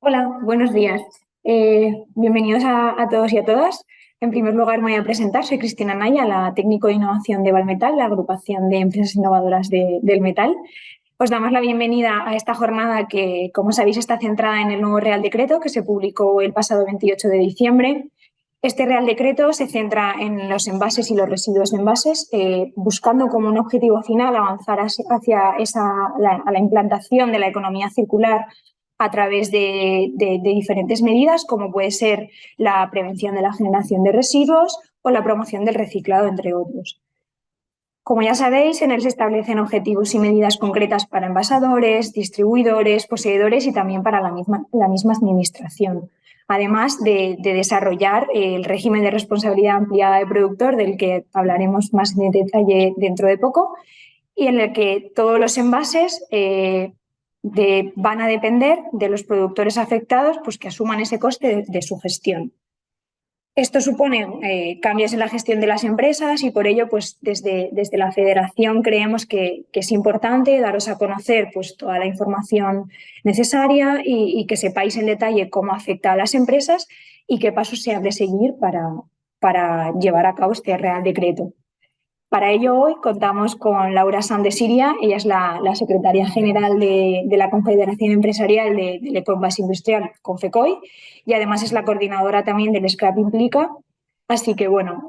Hola, buenos días. Bienvenidos a todos y a todas. En primer lugar, me voy a presentar. Soy Cristina Naya, la técnico de innovación de Valmetal, la agrupación de empresas innovadoras del metal. Os damos la bienvenida a esta jornada que, como sabéis, está centrada en el nuevo Real Decreto que se publicó el pasado 28 de diciembre. Este Real Decreto se centra en los envases y los residuos de envases, buscando como un objetivo final avanzar hacia la implantación de la economía circular a través de diferentes medidas, como puede ser la prevención de la generación de residuos o la promoción del reciclado, entre otros. Como ya sabéis, en él se establecen objetivos y medidas concretas para envasadores, distribuidores, poseedores y también para la misma administración. Además de desarrollar el régimen de responsabilidad ampliada del productor, del que hablaremos más en detalle dentro de poco, y en el que todos los envases van a depender de los productores afectados, pues que asuman ese coste de su gestión. Esto supone cambios en la gestión de las empresas y por ello, pues desde la Federación creemos que es importante daros a conocer pues, toda la información necesaria y que sepáis en detalle cómo afecta a las empresas y qué pasos se han de seguir para llevar a cabo este Real Decreto. Para ello hoy contamos con Laura Sanz de Siria, ella es la secretaria general de la Confederación Empresarial del Ecoenvase Industrial, Confecoy, y además es la coordinadora también del Scrap Implica. Así que bueno,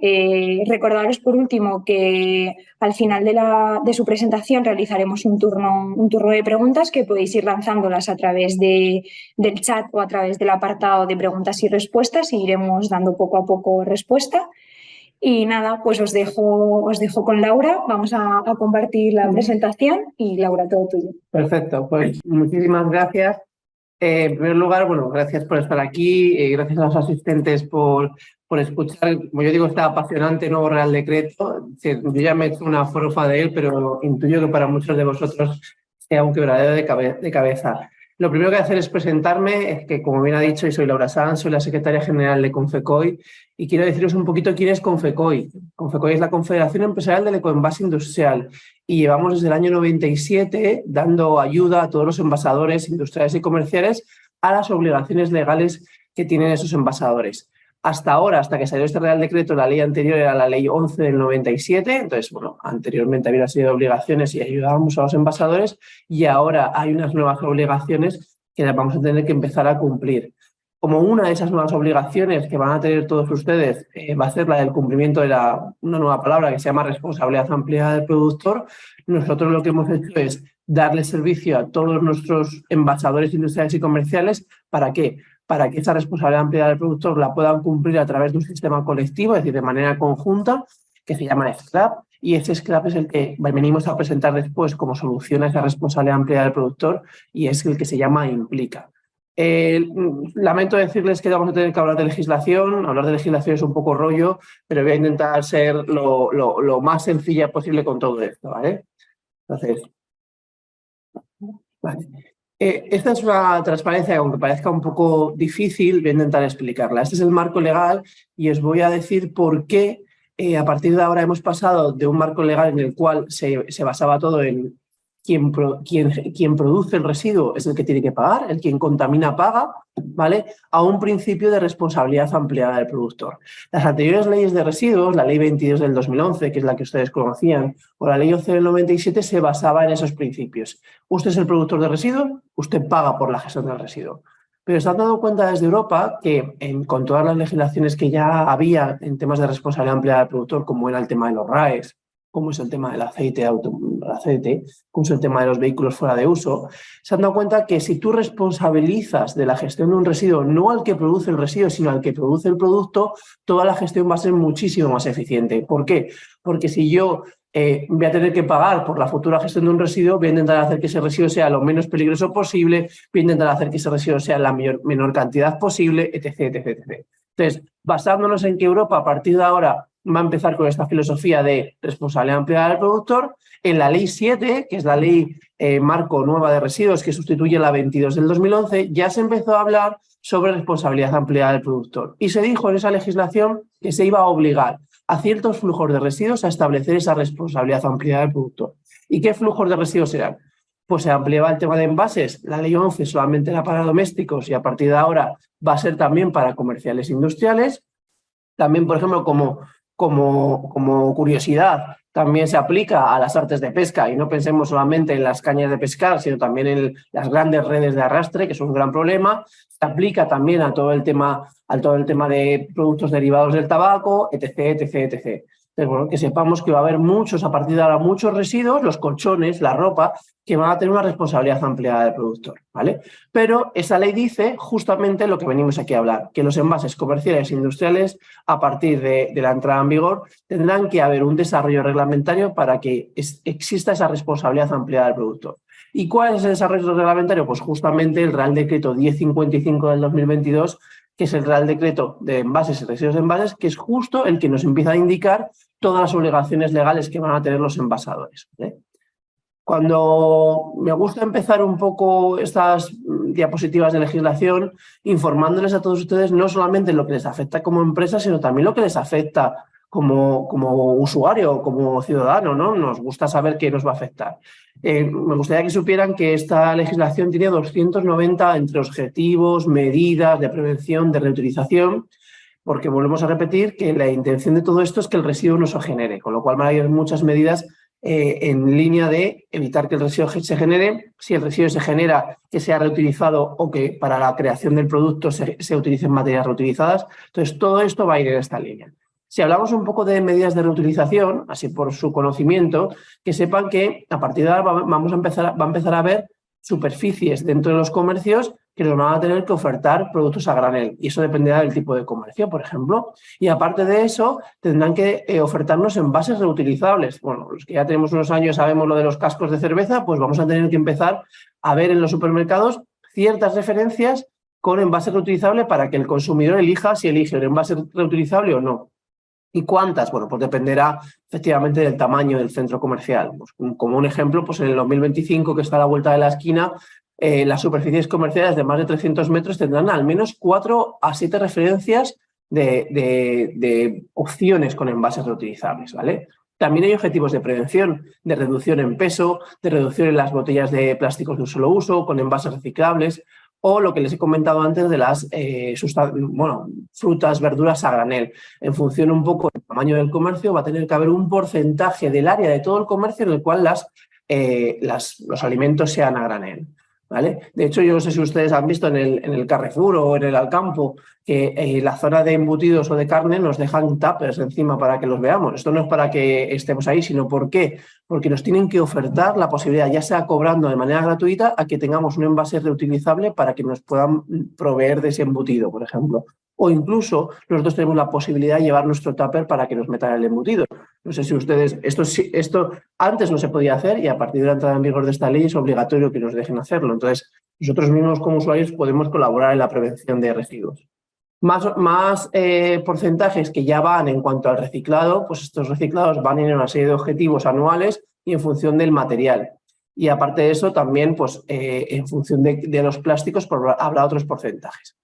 recordaros por último que al final de su presentación realizaremos un turno de preguntas que podéis ir lanzándolas a través del chat o a través del apartado de preguntas y respuestas y iremos dando poco a poco respuesta. Y nada, pues os dejo con Laura. Vamos a compartir la presentación y Laura, todo tuyo. Perfecto, pues muchísimas gracias. En primer lugar, bueno, gracias por estar aquí, gracias a los asistentes por escuchar, como yo digo, este apasionante nuevo Real Decreto. Yo ya me he hecho una forofa de él, pero intuyo que para muchos de vosotros sea un quebradero de cabeza. Lo primero que voy a hacer es presentarme, es que como bien ha dicho, soy Laura Sanz, soy la secretaria general de Confecoy y quiero deciros un poquito quién es Confecoy. Confecoy es la Confederación Empresarial del Ecoenvase Industrial y llevamos desde el año 97 dando ayuda a todos los envasadores industriales y comerciales a las obligaciones legales que tienen esos envasadores. Hasta ahora, hasta que salió este Real Decreto, la ley anterior era la Ley 11 del 97, entonces, bueno, anteriormente había sido obligaciones y ayudábamos a los envasadores y ahora hay unas nuevas obligaciones que las vamos a tener que empezar a cumplir. Como una de esas nuevas obligaciones que van a tener todos ustedes va a ser la del cumplimiento de una nueva palabra que se llama responsabilidad ampliada del productor, nosotros lo que hemos hecho es darle servicio a todos nuestros envasadores industriales y comerciales. ¿Para qué? Para que esa responsabilidad ampliada del productor la puedan cumplir a través de un sistema colectivo, es decir, de manera conjunta, que se llama SCRAP, y ese SCRAP es el que venimos a presentar después como solución a esa responsabilidad ampliada del productor y es el que se llama Implica. Lamento decirles que vamos a tener que hablar de legislación. Hablar de legislación es un poco rollo, pero voy a intentar ser lo más sencilla posible con todo esto, ¿vale? Entonces, vale. Esta es una transparencia que, aunque parezca un poco difícil, voy a intentar explicarla. Este es el marco legal y os voy a decir por qué a partir de ahora hemos pasado de un marco legal en el cual se basaba todo en quien produce el residuo es el que tiene que pagar, el quien contamina paga, ¿vale?, a un principio de responsabilidad ampliada del productor. Las anteriores leyes de residuos, la Ley 22 del 2011, que es la que ustedes conocían, o la Ley 11 del 97, se basaba en esos principios. Usted es el productor de residuos, usted paga por la gestión del residuo. Pero se han dado cuenta desde Europa que con todas las legislaciones que ya había en temas de responsabilidad ampliada del productor, como era el tema de los RAEs, como es el tema del aceite, como es el tema de los vehículos fuera de uso, se han dado cuenta que si tú responsabilizas de la gestión de un residuo no al que produce el residuo, sino al que produce el producto, toda la gestión va a ser muchísimo más eficiente. ¿Por qué? Porque si yo voy a tener que pagar por la futura gestión de un residuo, voy a intentar hacer que ese residuo sea lo menos peligroso posible, voy a intentar hacer que ese residuo sea la menor cantidad posible, etc, etc, etc. Entonces, basándonos en que Europa a partir de ahora va a empezar con esta filosofía de responsabilidad ampliada del productor, en la Ley 7, que es la Ley Marco Nueva de Residuos, que sustituye la 22 del 2011, ya se empezó a hablar sobre responsabilidad ampliada del productor. Y se dijo en esa legislación que se iba a obligar a ciertos flujos de residuos a establecer esa responsabilidad ampliada del productor. ¿Y qué flujos de residuos serán? pues se ampliaba el tema de envases. La ley 11 solamente era para domésticos y a partir de ahora va a ser también para comerciales e industriales. También, por ejemplo, como curiosidad, también se aplica a las artes de pesca y no pensemos solamente en las cañas de pescar, sino también en las grandes redes de arrastre, que es un gran problema. Se aplica también a todo el tema de productos derivados del tabaco, etc, etc, etc. Entonces, bueno, que sepamos que va a haber a partir de ahora, muchos residuos, los colchones, la ropa, que van a tener una responsabilidad ampliada del productor, ¿vale? Pero esa ley dice justamente lo que venimos aquí a hablar, que los envases comerciales e industriales, a partir de la entrada en vigor, tendrán que haber un desarrollo reglamentario para que exista esa responsabilidad ampliada del productor. ¿Y cuál es el desarrollo reglamentario? Pues justamente el Real Decreto 1055 del 2022, que es el Real Decreto de Envases y Residuos de Envases, que es justo el que nos empieza a indicar todas las obligaciones legales que van a tener los envasadores, ¿eh? Cuando me gusta empezar un poco estas diapositivas de legislación, informándoles a todos ustedes no solamente lo que les afecta como empresa, sino también lo que les afecta como usuario, como ciudadano, ¿no? Nos gusta saber qué nos va a afectar. Me gustaría que supieran que esta legislación tiene 290 entre objetivos, medidas de prevención, de reutilización, porque volvemos a repetir que la intención de todo esto es que el residuo no se genere, con lo cual van a haber muchas medidas en línea de evitar que el residuo se genere. Si el residuo se genera, que sea reutilizado o que para la creación del producto se utilicen materias reutilizadas. Entonces, todo esto va a ir en esta línea. Si hablamos un poco de medidas de reutilización, así por su conocimiento, que sepan que a partir de ahora va a empezar a haber superficies dentro de los comercios que nos van a tener que ofertar productos a granel, y eso dependerá del tipo de comercio, por ejemplo. Y aparte de eso, tendrán que ofertarnos envases reutilizables. Bueno, los que ya tenemos unos años sabemos lo de los cascos de cerveza, pues vamos a tener que empezar a ver en los supermercados ciertas referencias con envase reutilizable para que el consumidor elija si elige un envase reutilizable o no. ¿Y cuántas? Bueno, pues dependerá efectivamente del tamaño del centro comercial. Pues, como un ejemplo, pues en el 2025, que está a la vuelta de la esquina, las superficies comerciales de más de 300 metros tendrán al menos 4 a 7 referencias de opciones con envases reutilizables, ¿vale? También hay objetivos de prevención, de reducción en peso, de reducción en las botellas de plásticos de un solo uso, con envases reciclables, o lo que les he comentado antes de las frutas, verduras a granel. En función un poco del tamaño del comercio, va a tener que haber un porcentaje del área de todo el comercio en el cual los alimentos sean a granel, ¿vale? De hecho, yo no sé si ustedes han visto en el Carrefour o en el Alcampo que la zona de embutidos o de carne nos dejan tuppers encima para que los veamos. Esto no es para que estemos ahí, sino ¿por qué? Porque nos tienen que ofertar la posibilidad, ya sea cobrando de manera gratuita, a que tengamos un envase reutilizable para que nos puedan proveer de ese embutido, por ejemplo. O incluso nosotros tenemos la posibilidad de llevar nuestro tupper para que nos metan el embutido. No sé si ustedes, esto antes no se podía hacer y a partir de la entrada en vigor de esta ley es obligatorio que nos dejen hacerlo. Entonces, nosotros mismos como usuarios podemos colaborar en la prevención de residuos. Más porcentajes que ya van en cuanto al reciclado, pues estos reciclados van en una serie de objetivos anuales y en función del material. Y aparte de eso, también pues, en función de los plásticos, habrá otros porcentajes.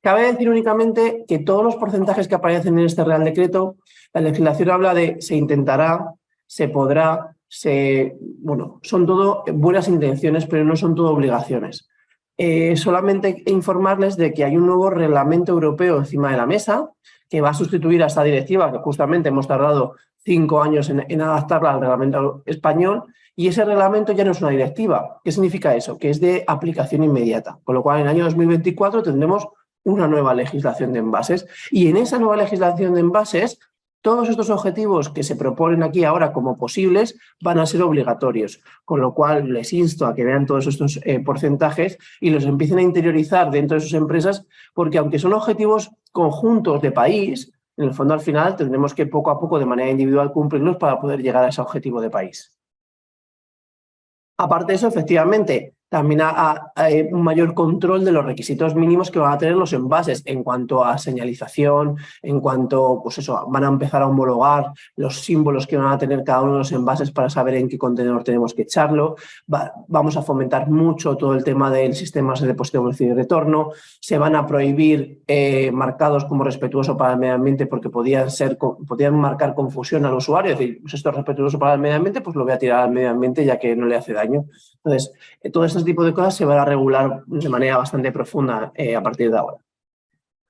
Cabe decir únicamente que todos los porcentajes que aparecen en este Real Decreto, la legislación habla de se intentará, se podrá, son todo buenas intenciones, pero no son todo obligaciones. Solamente informarles de que hay un nuevo reglamento europeo encima de la mesa que va a sustituir a esta directiva, que justamente hemos tardado 5 años en adaptarla al reglamento español, y ese reglamento ya no es una directiva. ¿Qué significa eso? Que es de aplicación inmediata, con lo cual en el año 2024 tendremos una nueva legislación de envases, y en esa nueva legislación de envases todos estos objetivos que se proponen aquí ahora como posibles van a ser obligatorios, con lo cual les insto a que vean todos estos porcentajes y los empiecen a interiorizar dentro de sus empresas, porque aunque son objetivos conjuntos de país, en el fondo al final tendremos que poco a poco de manera individual cumplirlos para poder llegar a ese objetivo de país. Aparte de eso, efectivamente, también a un mayor control de los requisitos mínimos que van a tener los envases en cuanto a señalización, en cuanto, pues eso, van a empezar a homologar los símbolos que van a tener cada uno de los envases para saber en qué contenedor tenemos que echarlo. Vamos a fomentar mucho todo el tema del sistema de depósito, devolución y retorno. Se van a prohibir marcados como respetuoso para el medio ambiente porque podían marcar confusión al usuario, es decir, pues esto es respetuoso para el medio ambiente, pues lo voy a tirar al medio ambiente ya que no le hace daño. Entonces, todo este tipo de cosas se van a regular de manera bastante profunda a partir de ahora.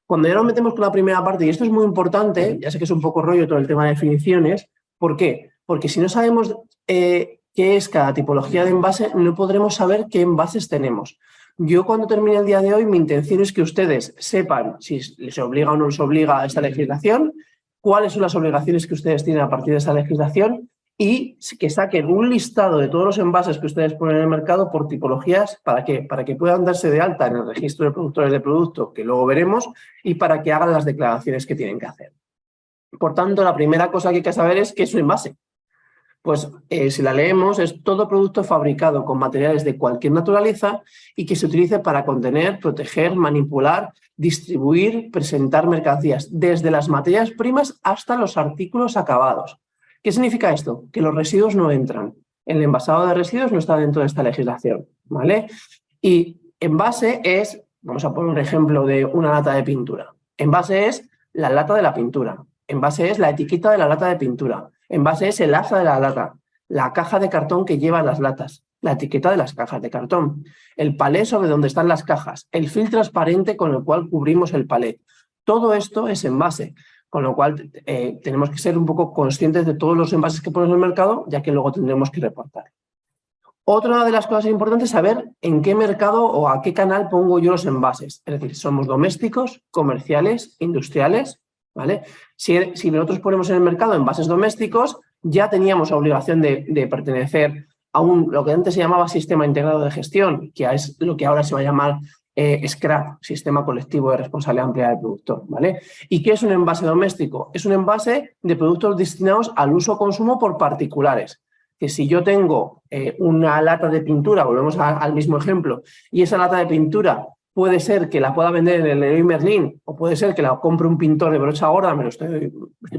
Cuando ya nos metemos con la primera parte, y esto es muy importante, ya sé que es un poco rollo todo el tema de definiciones, ¿por qué? Porque si no sabemos qué es cada tipología de envase, no podremos saber qué envases tenemos. Yo cuando termine el día de hoy, mi intención es que ustedes sepan si les obliga o no les obliga a esta legislación, cuáles son las obligaciones que ustedes tienen a partir de esa legislación y que saquen un listado de todos los envases que ustedes ponen en el mercado por tipologías. ¿Para qué? Para que puedan darse de alta en el registro de productores de producto, que luego veremos, y para que hagan las declaraciones que tienen que hacer. Por tanto, la primera cosa que hay que saber es qué es un envase. Pues si la leemos, es todo producto fabricado con materiales de cualquier naturaleza y que se utilice para contener, proteger, manipular, distribuir, presentar mercancías, desde las materias primas hasta los artículos acabados. ¿Qué significa esto? Que los residuos no entran. El envasado de residuos no está dentro de esta legislación, ¿vale? Y envase es, vamos a poner un ejemplo de una lata de pintura. Envase es la lata de la pintura. Envase es la etiqueta de la lata de pintura. Envase es el asa de la lata, la caja de cartón que lleva las latas, la etiqueta de las cajas de cartón, el palé sobre donde están las cajas, el film transparente con el cual cubrimos el palé. Todo esto es envase, con lo cual tenemos que ser un poco conscientes de todos los envases que ponemos en el mercado, ya que luego tendremos que reportar. Otra de las cosas importantes es saber en qué mercado o a qué canal pongo yo los envases. Es decir, somos domésticos, comerciales, industriales, ¿vale? Si nosotros ponemos en el mercado envases domésticos, ya teníamos obligación de pertenecer a lo que antes se llamaba sistema integrado de gestión, que es lo que ahora se va a llamar SCRAP, Sistema Colectivo de Responsabilidad Ampliada del Productor, ¿vale? ¿Y qué es un envase doméstico? Es un envase de productos destinados al uso o consumo por particulares. Que si yo tengo una lata de pintura, volvemos al mismo ejemplo, y esa lata de pintura puede ser que la pueda vender en el Leroy Merlin o puede ser que la compre un pintor de brocha gorda, estoy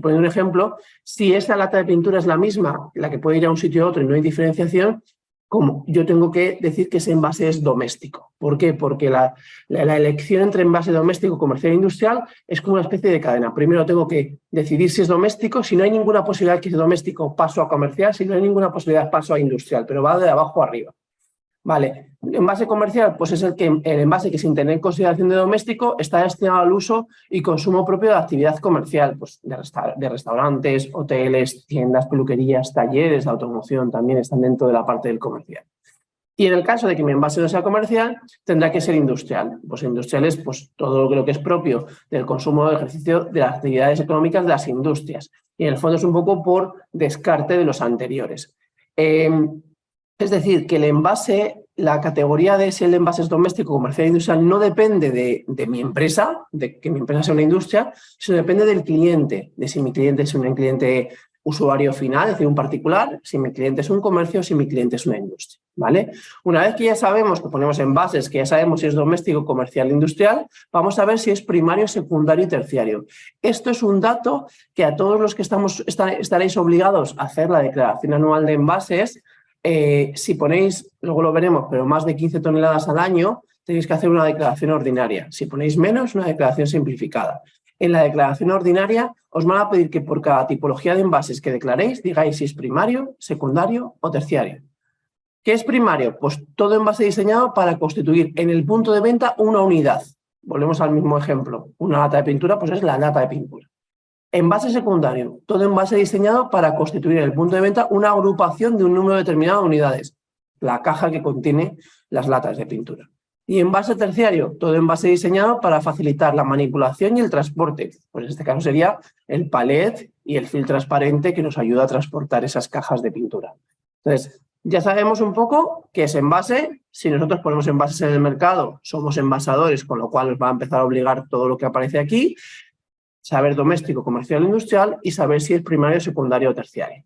poniendo un ejemplo. Si esa lata de pintura es la misma, la que puede ir a un sitio u otro y no hay diferenciación, como yo tengo que decir que ese envase es doméstico. ¿Por qué? Porque la elección entre envase doméstico, comercial e industrial es como una especie de cadena. Primero tengo que decidir si es doméstico. Si no hay ninguna posibilidad que es doméstico, paso a comercial. Si no hay ninguna posibilidad, paso a industrial, pero va de abajo a arriba. Vale, envase comercial, pues es el envase que sin tener en consideración de doméstico está destinado al uso y consumo propio de la actividad comercial, pues de restaurantes, hoteles, tiendas, peluquerías, talleres de automoción también están dentro de la parte del comercial. Y en el caso de que mi envase no sea comercial, tendrá que ser industrial. Pues industrial es pues, todo lo que es propio del consumo del ejercicio de las actividades económicas de las industrias. Y en el fondo es un poco por descarte de los anteriores. Es decir, que el envase, la categoría de si el envase es doméstico, comercial e industrial, no depende de mi empresa, de que mi empresa sea una industria, sino depende del cliente, de si mi cliente es un cliente usuario final, es decir, un particular, si mi cliente es un comercio, si mi cliente es una industria, ¿vale? Una vez que ya sabemos que ponemos envases, que ya sabemos si es doméstico, comercial, industrial, vamos a ver si es primario, secundario y terciario. Esto es un dato que a todos los que estaréis obligados a hacer la declaración anual de envases. Si ponéis, luego lo veremos, pero más de 15 toneladas al año, tenéis que hacer una declaración ordinaria. Si ponéis menos, una declaración simplificada. En la declaración ordinaria os van a pedir que por cada tipología de envases que declaréis digáis si es primario, secundario o terciario. ¿Qué es primario? Pues todo envase diseñado para constituir en el punto de venta una unidad. Volvemos al mismo ejemplo. Una lata de pintura, pues es la lata de pintura. Envase secundario, todo envase diseñado para constituir en el punto de venta una agrupación de un número determinado de unidades, la caja que contiene las latas de pintura. Y envase terciario, todo envase diseñado para facilitar la manipulación y el transporte. Pues en este caso sería el palet y el film transparente que nos ayuda a transportar esas cajas de pintura. Entonces, ya sabemos un poco qué es envase. Si nosotros ponemos envases en el mercado, somos envasadores, con lo cual nos va a empezar a obligar todo lo que aparece aquí. Saber doméstico, comercial, industrial y saber si es primario, secundario o terciario.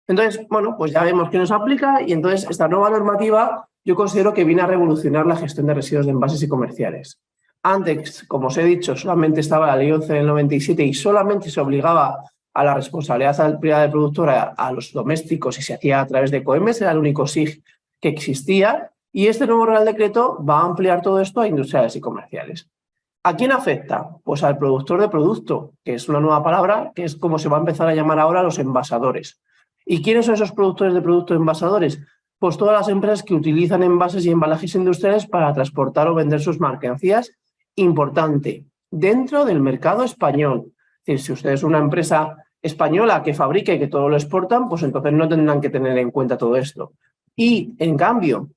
Entonces, bueno, pues ya vemos que nos aplica y entonces esta nueva normativa yo considero que viene a revolucionar la gestión de residuos de envases y comerciales. Antes, como os he dicho, solamente estaba la Ley 11 del 97 y solamente se obligaba a la responsabilidad ampliada del productor a los domésticos y se hacía a través de Ecoembes, era el único SIG que existía, y este nuevo Real Decreto va a ampliar todo esto a industriales y comerciales. ¿A quién afecta? Pues al productor de producto, que es una nueva palabra, que es como se va a empezar a llamar ahora los envasadores. ¿Y quiénes son esos productores de producto envasadores? Pues todas las empresas que utilizan envases y embalajes industriales para transportar o vender sus mercancías. Importante, dentro del mercado español. Es decir, si usted es una empresa española que fabrica y que todo lo exportan, pues entonces no tendrán que tener en cuenta todo esto. Y, en cambio,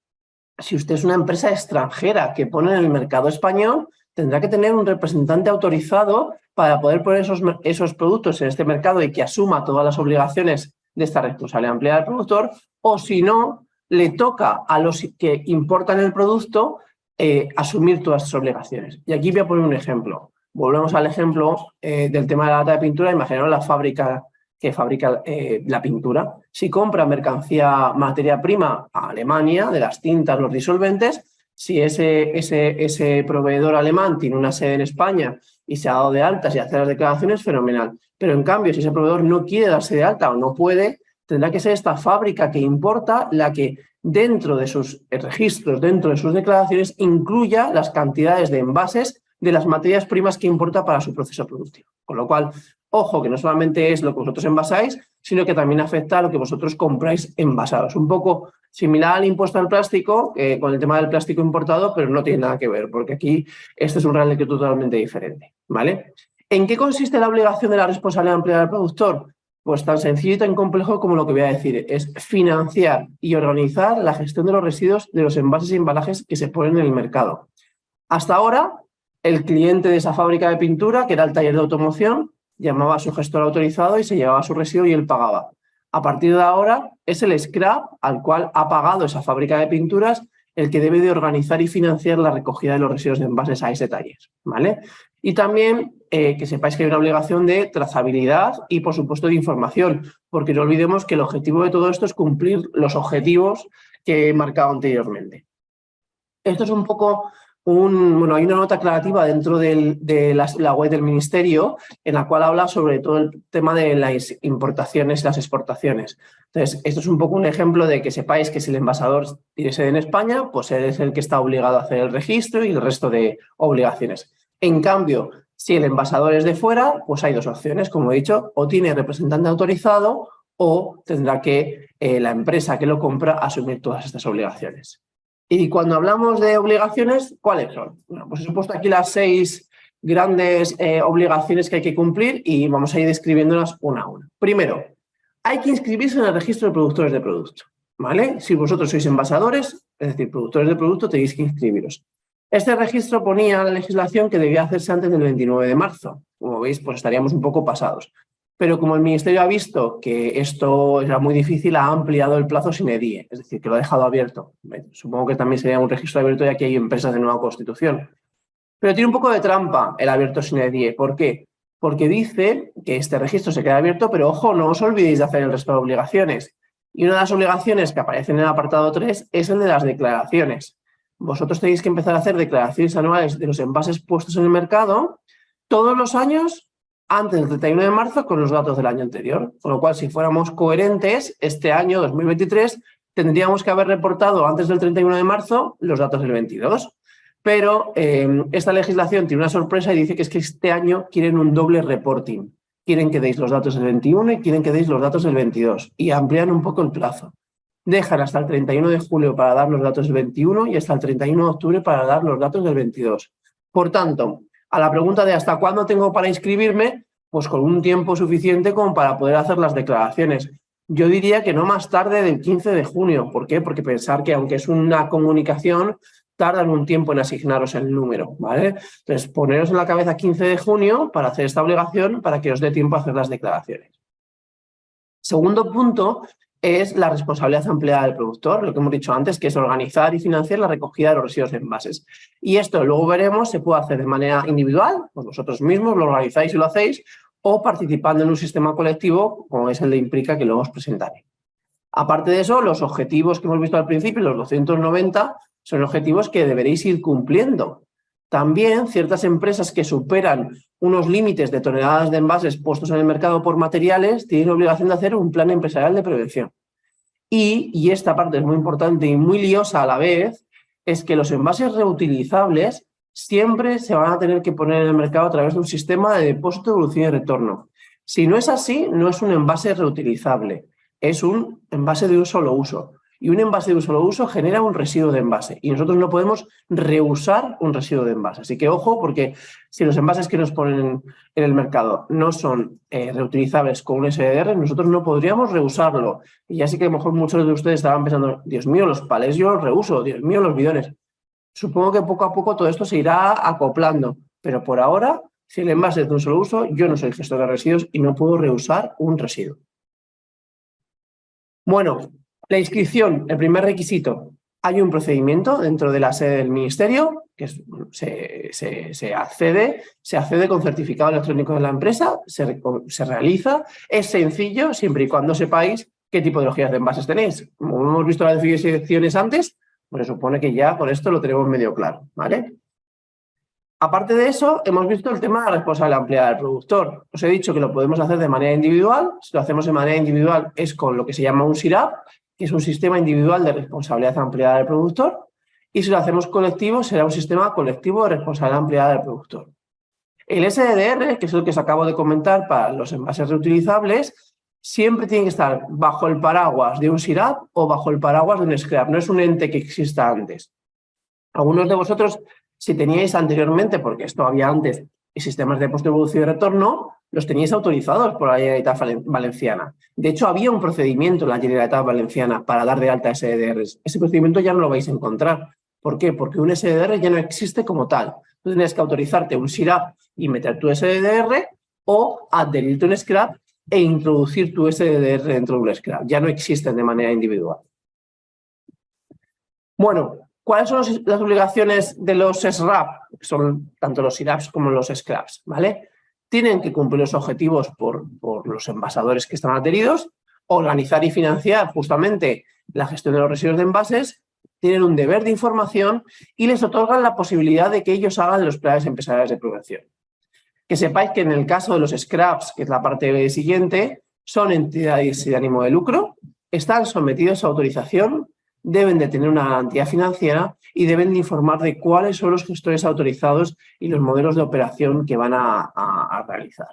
si usted es una empresa extranjera que pone en el mercado español, tendrá que tener un representante autorizado para poder poner esos productos en este mercado y que asuma todas las obligaciones de esta responsabilidad ampliada del productor, o si no, le toca a los que importan el producto asumir todas esas obligaciones. Y aquí voy a poner un ejemplo. Volvemos al ejemplo del tema de la lata de pintura. Imaginaos la fábrica que fabrica la pintura. Si compra mercancía, materia prima a Alemania, de las tintas, los disolventes, si ese proveedor alemán tiene una sede en España y se ha dado de alta y hace las declaraciones, fenomenal. Pero en cambio, si ese proveedor no quiere darse de alta o no puede, tendrá que ser esta fábrica que importa la que dentro de sus registros, dentro de sus declaraciones, incluya las cantidades de envases de las materias primas que importa para su proceso productivo. Con lo cual, ojo, que no solamente es lo que vosotros envasáis, sino que también afecta a lo que vosotros compráis envasados. Un poco similar al impuesto al plástico, con el tema del plástico importado, pero no tiene nada que ver, porque aquí este es un Real Decreto totalmente diferente, ¿vale? ¿En qué consiste la obligación de la responsabilidad ampliada del productor? Pues tan sencillo y tan complejo como lo que voy a decir, es financiar y organizar la gestión de los residuos de los envases y embalajes que se ponen en el mercado. Hasta ahora, el cliente de esa fábrica de pintura, que era el taller de automoción, llamaba a su gestor autorizado y se llevaba su residuo y él pagaba. A partir de ahora, es el scrap al cual ha pagado esa fábrica de pinturas el que debe de organizar y financiar la recogida de los residuos de envases a ese taller, ¿vale? Y también que sepáis que hay una obligación de trazabilidad y, por supuesto, de información, porque no olvidemos que el objetivo de todo esto es cumplir los objetivos que he marcado anteriormente. Esto es un poco bueno, hay una nota aclarativa dentro de la web del Ministerio en la cual habla sobre todo el tema de las importaciones y las exportaciones. Entonces, esto es un poco un ejemplo de que sepáis que si el envasador tiene sede en España, pues él es el que está obligado a hacer el registro y el resto de obligaciones. En cambio, si el envasador es de fuera, pues hay dos opciones, como he dicho, o tiene representante autorizado o tendrá que la empresa que lo compra asumir todas estas obligaciones. Y cuando hablamos de obligaciones, ¿cuáles son? Bueno, pues os he puesto aquí las 6 grandes obligaciones que hay que cumplir y vamos a ir describiéndolas una a una. Primero, hay que inscribirse en el registro de productores de producto, ¿vale? Si vosotros sois envasadores, es decir, productores de producto, tenéis que inscribiros. Este registro ponía la legislación que debía hacerse antes del 29 de marzo. Como veis, pues estaríamos un poco pasados. Pero como el Ministerio ha visto que esto era muy difícil, ha ampliado el plazo sine die, es decir, que lo ha dejado abierto. Supongo que también sería un registro abierto ya que hay empresas de nueva constitución. Pero tiene un poco de trampa el abierto sine die. ¿Por qué? Porque dice que este registro se queda abierto, pero ojo, no os olvidéis de hacer el resto de obligaciones. Y una de las obligaciones que aparecen en el apartado 3 es el de las declaraciones. Vosotros tenéis que empezar a hacer declaraciones anuales de los envases puestos en el mercado todos los años antes del 31 de marzo con los datos del año anterior. Con lo cual, si fuéramos coherentes, este año 2023 tendríamos que haber reportado antes del 31 de marzo los datos del 22. Pero esta legislación tiene una sorpresa y dice que es que este año quieren un doble reporting. Quieren que deis los datos del 21 y quieren que deis los datos del 22. Y amplían un poco el plazo. Dejan hasta el 31 de julio para dar los datos del 21 y hasta el 31 de octubre para dar los datos del 22. Por tanto, a la pregunta de ¿hasta cuándo tengo para inscribirme? Pues con un tiempo suficiente como para poder hacer las declaraciones. Yo diría que no más tarde del 15 de junio. ¿Por qué? Porque pensar que aunque es una comunicación, tardan un tiempo en asignaros el número, ¿vale? Entonces, poneros en la cabeza 15 de junio para hacer esta obligación para que os dé tiempo a hacer las declaraciones. Segundo punto es la responsabilidad ampliada del productor, lo que hemos dicho antes, que es organizar y financiar la recogida de los residuos de envases. Y esto, luego veremos, se puede hacer de manera individual, pues vosotros mismos lo organizáis y lo hacéis, o participando en un sistema colectivo, como es el de Implica, que luego os presentaré. Aparte de eso, los objetivos que hemos visto al principio, los 290, son objetivos que deberéis ir cumpliendo. También ciertas empresas que superan unos límites de toneladas de envases puestos en el mercado por materiales tienen obligación de hacer un plan empresarial de prevención. Y esta parte es muy importante y muy liosa a la vez, es que los envases reutilizables siempre se van a tener que poner en el mercado a través de un sistema de depósito, devolución y retorno. Si no es así, no es un envase reutilizable, es un envase de un solo uso. Y un envase de un solo uso genera un residuo de envase y nosotros no podemos reusar un residuo de envase. Así que ojo, porque si los envases que nos ponen en el mercado no son reutilizables con un SDR, nosotros no podríamos reusarlo. Y ya sí que a lo mejor muchos de ustedes estaban pensando, Dios mío, los palés yo los reuso, Dios mío, los bidones. Supongo que poco a poco todo esto se irá acoplando, pero por ahora, si el envase es de un solo uso, yo no soy gestor de residuos y no puedo reusar un residuo. Bueno, la inscripción, el primer requisito. Hay un procedimiento dentro de la sede del ministerio, que se accede con certificado electrónico de la empresa, se realiza, es sencillo siempre y cuando sepáis qué tipologías de envases tenéis. Como hemos visto las definiciones antes, pues se supone que ya con esto lo tenemos medio claro, ¿vale? Aparte de eso, hemos visto el tema de la responsabilidad ampliada del productor. Os he dicho que lo podemos hacer de manera individual. Si lo hacemos de manera individual es con lo que se llama un SIRAP, que es un sistema individual de responsabilidad ampliada del productor. Y si lo hacemos colectivo, será un sistema colectivo de responsabilidad ampliada del productor. El SDR, que es el que os acabo de comentar para los envases reutilizables, siempre tiene que estar bajo el paraguas de un SIRAP o bajo el paraguas de un SCRAP. No es un ente que exista antes. Algunos de vosotros, si teníais anteriormente, porque esto había antes, sistemas de post-devolución y retorno, los teníais autorizados por la Generalitat Valenciana. De hecho, había un procedimiento en la Generalitat Valenciana para dar de alta SDRs. Ese procedimiento ya no lo vais a encontrar. ¿Por qué? Porque un SDR ya no existe como tal. Tú tienes que autorizarte un SIRAP y meter tu SDR o adherirte a un SCRAP e introducir tu SDR dentro de un SCRAP. Ya no existen de manera individual. Bueno, ¿cuáles son las obligaciones de los SRAP? Son tanto los SIRAPs como los SCRAPs, ¿vale? Tienen que cumplir los objetivos por los envasadores que están adheridos, organizar y financiar justamente la gestión de los residuos de envases, tienen un deber de información y les otorgan la posibilidad de que ellos hagan los planes empresariales de prevención. Que sepáis que en el caso de los SCRAPs, que es la parte siguiente, son entidades sin ánimo de lucro, están sometidos a autorización, deben de tener una garantía financiera y deben de informar de cuáles son los gestores autorizados y los modelos de operación que van a realizar.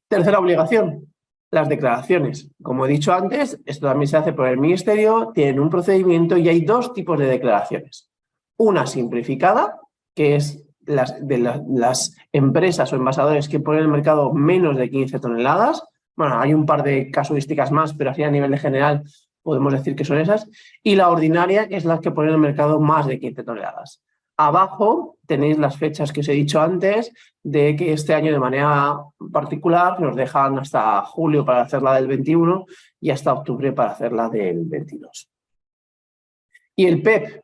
Tercera obligación, las declaraciones. Como he dicho antes, esto también se hace por el Ministerio, tienen un procedimiento y hay dos tipos de declaraciones. Una simplificada, que es las empresas o envasadores que ponen en el mercado menos de 15 toneladas. Bueno, hay un par de casuísticas más, pero así a nivel general podemos decir que son esas. Y la ordinaria, que es la que ponen en el mercado más de 15 toneladas. Abajo tenéis las fechas que os he dicho antes de que este año de manera particular nos dejan hasta julio para hacer la del 21 y hasta octubre para hacer la del 22. Y el PEP,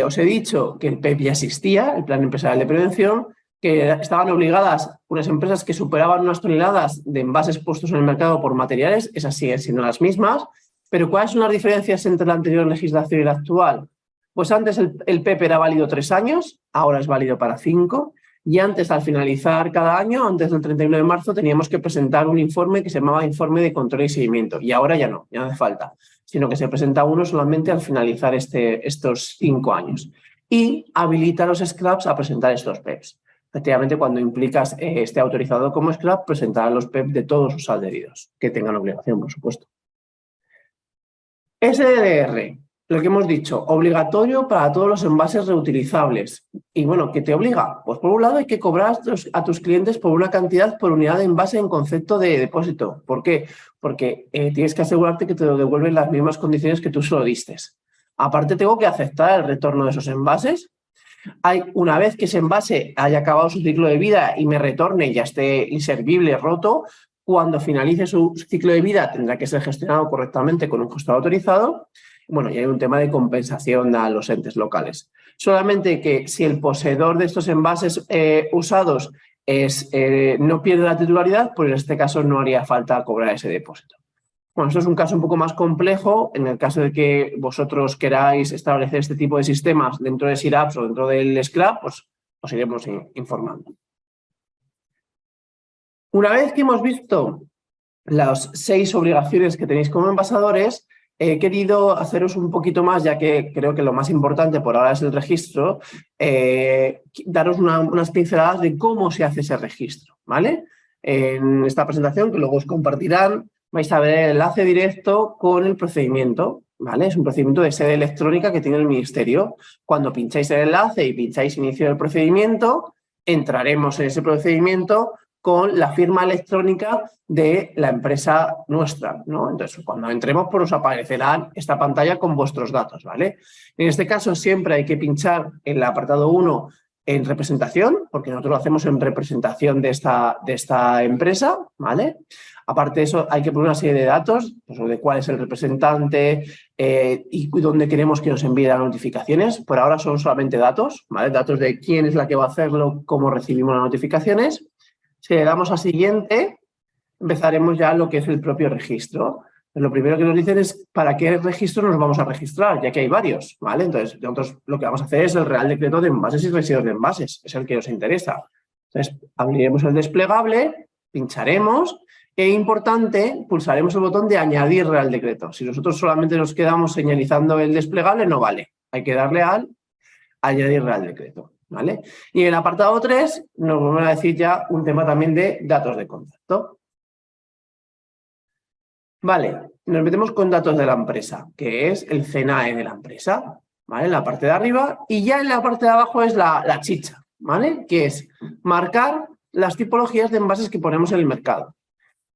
os he dicho que el PEP ya existía, el Plan Empresarial de Prevención, que estaban obligadas unas empresas que superaban unas toneladas de envases puestos en el mercado por materiales, esas siguen siendo las mismas, pero ¿cuáles son las diferencias entre la anterior legislación y la actual? Pues antes el PEP era válido 3 años, ahora es válido para 5, y antes, al finalizar cada año, antes del 31 de marzo, teníamos que presentar un informe que se llamaba informe de control y seguimiento, y ahora ya no hace falta, sino que se presenta uno solamente al finalizar estos 5 años. Y habilita a los SCRAPs a presentar estos PEPs. Efectivamente, cuando implicas esté autorizado como SCRAP, presentarán los PEP de todos sus adheridos, que tengan obligación, por supuesto. SDR, lo que hemos dicho, obligatorio para todos los envases reutilizables. Y bueno, ¿qué te obliga? Pues por un lado hay que cobrar a tus clientes por una cantidad por unidad de envase en concepto de depósito. ¿Por qué? Porque tienes que asegurarte que te lo devuelven en las mismas condiciones que tú se lo diste. Aparte, tengo que aceptar el retorno de esos envases. Una vez que ese envase haya acabado su ciclo de vida y me retorne y ya esté inservible, roto, cuando finalice su ciclo de vida tendrá que ser gestionado correctamente con un gestor autorizado. Bueno, y hay un tema de compensación a los entes locales. Solamente que si el poseedor de estos envases usados no pierde la titularidad, pues en este caso no haría falta cobrar ese depósito. Bueno, esto es un caso un poco más complejo. En el caso de que vosotros queráis establecer este tipo de sistemas dentro de SIRAPS o dentro del SCRAP, pues os iremos informando. Una vez que hemos visto las 6 obligaciones que tenéis como envasadores, he querido haceros un poquito más, ya que creo que lo más importante por ahora es el registro, daros unas pinceladas de cómo se hace ese registro, ¿vale? En esta presentación, que luego os compartirán, vais a ver el enlace directo con el procedimiento, ¿vale? Es un procedimiento de sede electrónica que tiene el Ministerio. Cuando pincháis el enlace y pincháis inicio del procedimiento, entraremos en ese procedimiento con la firma electrónica de la empresa nuestra, ¿no? Entonces, cuando entremos, pues os aparecerá esta pantalla con vuestros datos, ¿vale? En este caso, siempre hay que pinchar en el apartado 1 en representación, porque nosotros lo hacemos en representación de esta empresa, ¿vale? Aparte de eso, hay que poner una serie de datos, pues, de cuál es el representante y dónde queremos que nos envíe las notificaciones. Por ahora son solamente datos, ¿vale? Datos de quién es la que va a hacerlo, cómo recibimos las notificaciones. Si le damos a siguiente, empezaremos ya lo que es el propio registro. Lo primero que nos dicen es para qué registro nos vamos a registrar, ya que hay varios, ¿vale? Entonces, nosotros lo que vamos a hacer es el Real Decreto de Envases y Residuos de Envases, es el que nos interesa. Entonces, abriremos el desplegable, pincharemos e, importante, pulsaremos el botón de añadir Real Decreto. Si nosotros solamente nos quedamos señalizando el desplegable, no vale. Hay que darle al añadir Real Decreto, ¿vale? Y en el apartado 3 nos van a decir ya un tema también de datos de contacto. Vale, nos metemos con datos de la empresa, que es el CNAE de la empresa, ¿vale? En la parte de arriba, y ya en la parte de abajo es la chicha, ¿vale? Que es marcar las tipologías de envases que ponemos en el mercado.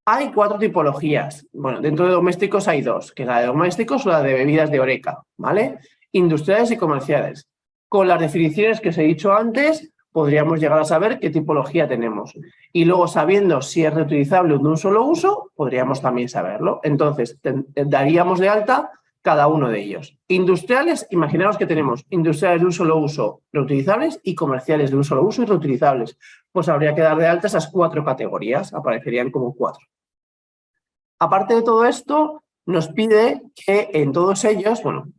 Hay 4 tipologías. Bueno, dentro de domésticos hay 2, que es la de domésticos o la de bebidas de Oreca, ¿vale? Industriales y comerciales. Con las definiciones que os he dicho antes, podríamos llegar a saber qué tipología tenemos. Y luego, sabiendo si es reutilizable o de un solo uso, podríamos también saberlo. Entonces, daríamos de alta cada uno de ellos. Industriales, imaginaos que tenemos industriales de un solo uso reutilizables y comerciales de un solo uso y reutilizables. Pues habría que dar de alta esas 4 categorías, aparecerían como 4. Aparte de todo esto, nos pide que en todos ellos, bueno,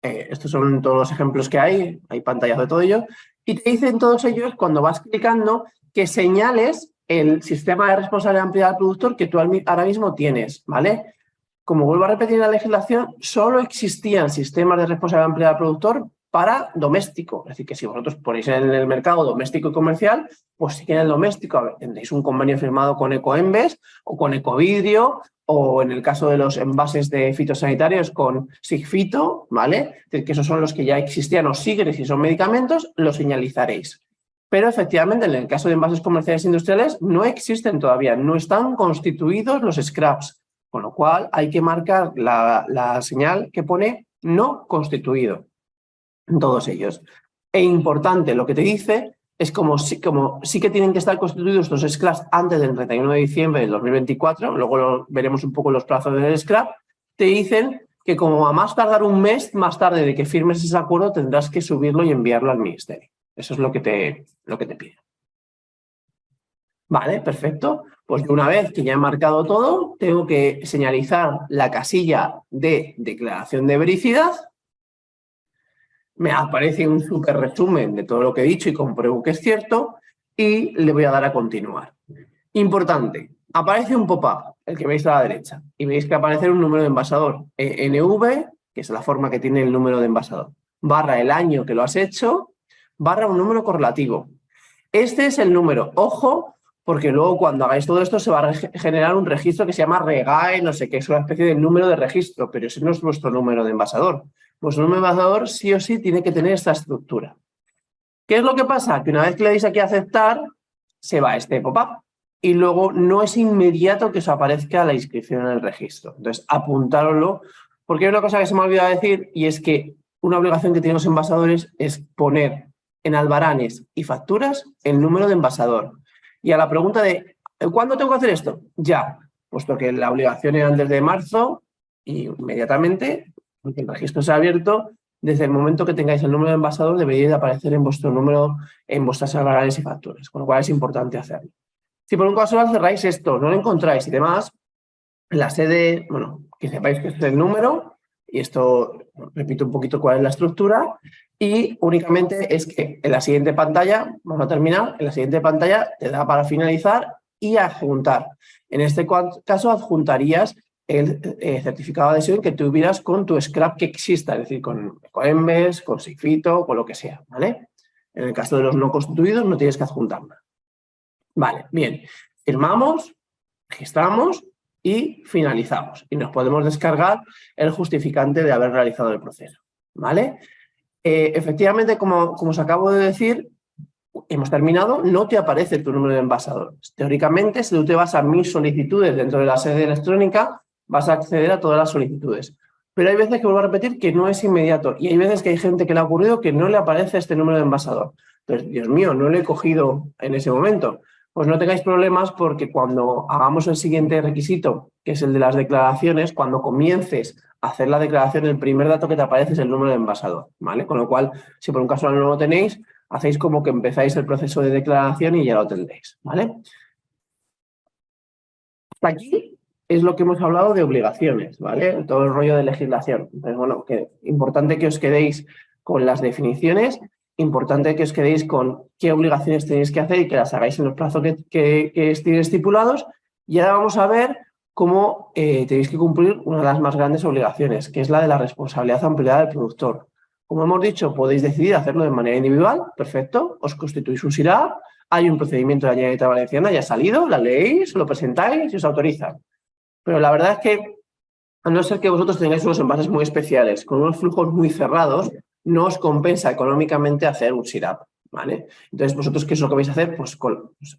estos son todos los ejemplos que hay pantallas de todo ello, y te dicen todos ellos, cuando vas clicando, que señales el sistema de responsabilidad ampliada del productor que tú ahora mismo tienes, ¿vale? Como vuelvo a repetir en la legislación, solo existían sistemas de responsabilidad ampliada del productor para doméstico. Es decir, que si vosotros ponéis en el mercado doméstico y comercial, pues si en el doméstico tendréis un convenio firmado con Ecoembes o con Ecovidrio, o en el caso de los envases de fitosanitarios con Sigfito, ¿vale? Es decir, que esos son los que ya existían o siguen si son medicamentos, los señalizaréis. Pero efectivamente, en el caso de envases comerciales e industriales, no existen todavía, no están constituidos los scraps, con lo cual hay que marcar la señal que pone no constituido en todos ellos. E importante, lo que te dice es como sí que tienen que estar constituidos los scraps antes del 31 de diciembre del 2024, luego veremos un poco los plazos del scrap, te dicen que como a más tardar un mes más tarde de que firmes ese acuerdo tendrás que subirlo y enviarlo al ministerio. Eso es lo que te pide. Vale, perfecto. Pues una vez que ya he marcado todo, tengo que señalizar la casilla de declaración de vericidad. Me aparece un súper resumen de todo lo que he dicho y compruebo que es cierto y le voy a dar a continuar. Importante, aparece un pop-up, el que veis a la derecha, y veis que aparece un número de envasador, ENV, que es la forma que tiene el número de envasador, barra el año que lo has hecho, barra un número correlativo. Este es el número, ojo, porque luego cuando hagáis todo esto se va a generar un registro que se llama REGAE, no sé qué, es una especie de número de registro, pero ese no es vuestro número de envasador. Vuestro número de envasador sí o sí tiene que tener esta estructura. ¿Qué es lo que pasa? Que una vez que le deis aquí a aceptar, se va este pop-up y luego no es inmediato que os aparezca la inscripción en el registro. Entonces, apuntároslo, porque hay una cosa que se me ha olvidado decir y es que una obligación que tienen los envasadores es poner en albaranes y facturas el número de envasador. Y a la pregunta de ¿cuándo tengo que hacer esto? Ya, puesto que la obligación era antes de marzo y inmediatamente, porque el registro se ha abierto, desde el momento que tengáis el número de envasador debería de aparecer en vuestro número, en vuestras albaranes y facturas, con lo cual es importante hacerlo. Si por un caso cerráis esto, no lo encontráis y demás, La sede, bueno, que sepáis que este es el número, y esto, repito un poquito cuál es la estructura, y únicamente es que en la siguiente pantalla, vamos a terminar, en la siguiente pantalla te da para finalizar y adjuntar. En este caso adjuntarías el certificado de adhesión que tuvieras con tu scrap que exista, es decir, con Ecoembes, con Sigfito, con lo que sea, ¿vale? En el caso de los no constituidos no tienes que adjuntar nada. Vale, bien. Firmamos, registramos y finalizamos. Y nos podemos descargar el justificante de haber realizado el proceso, ¿vale? Efectivamente, como os acabo de decir, hemos terminado, no te aparece tu número de envasador. Teóricamente, si tú te vas a mis solicitudes dentro de la sede electrónica, vas a acceder a todas las solicitudes. Pero hay veces que vuelvo a repetir que no es inmediato y hay veces que hay gente que le ha ocurrido que no le aparece este número de envasador. Entonces, Dios mío, no lo he cogido en ese momento. Pues no tengáis problemas porque cuando hagamos el siguiente requisito, que es el de las declaraciones, cuando comiences a hacer la declaración, el primer dato que te aparece es el número de envasador, ¿vale? Con lo cual, si por un caso no lo tenéis, hacéis como que empezáis el proceso de declaración y ya lo tendréis, ¿vale? Hasta aquí es lo que hemos hablado de obligaciones, ¿vale? Todo el rollo de legislación. Entonces, bueno, importante que os quedéis con las definiciones, importante que os quedéis con qué obligaciones tenéis que hacer y que las hagáis en los plazos que estéis estipulados. Y ahora vamos a ver cómo tenéis que cumplir una de las más grandes obligaciones, que es la de la responsabilidad ampliada del productor. Como hemos dicho, podéis decidir hacerlo de manera individual, perfecto, os constituís un SIRAP, hay un procedimiento de la Generalitat Valenciana, ya ha salido, la leéis, lo presentáis y os autorizan. Pero la verdad es que, a no ser que vosotros tengáis unos envases muy especiales, con unos flujos muy cerrados, no os compensa económicamente hacer un SIRAP, ¿vale? Entonces, ¿vosotros qué es lo que vais a hacer? Pues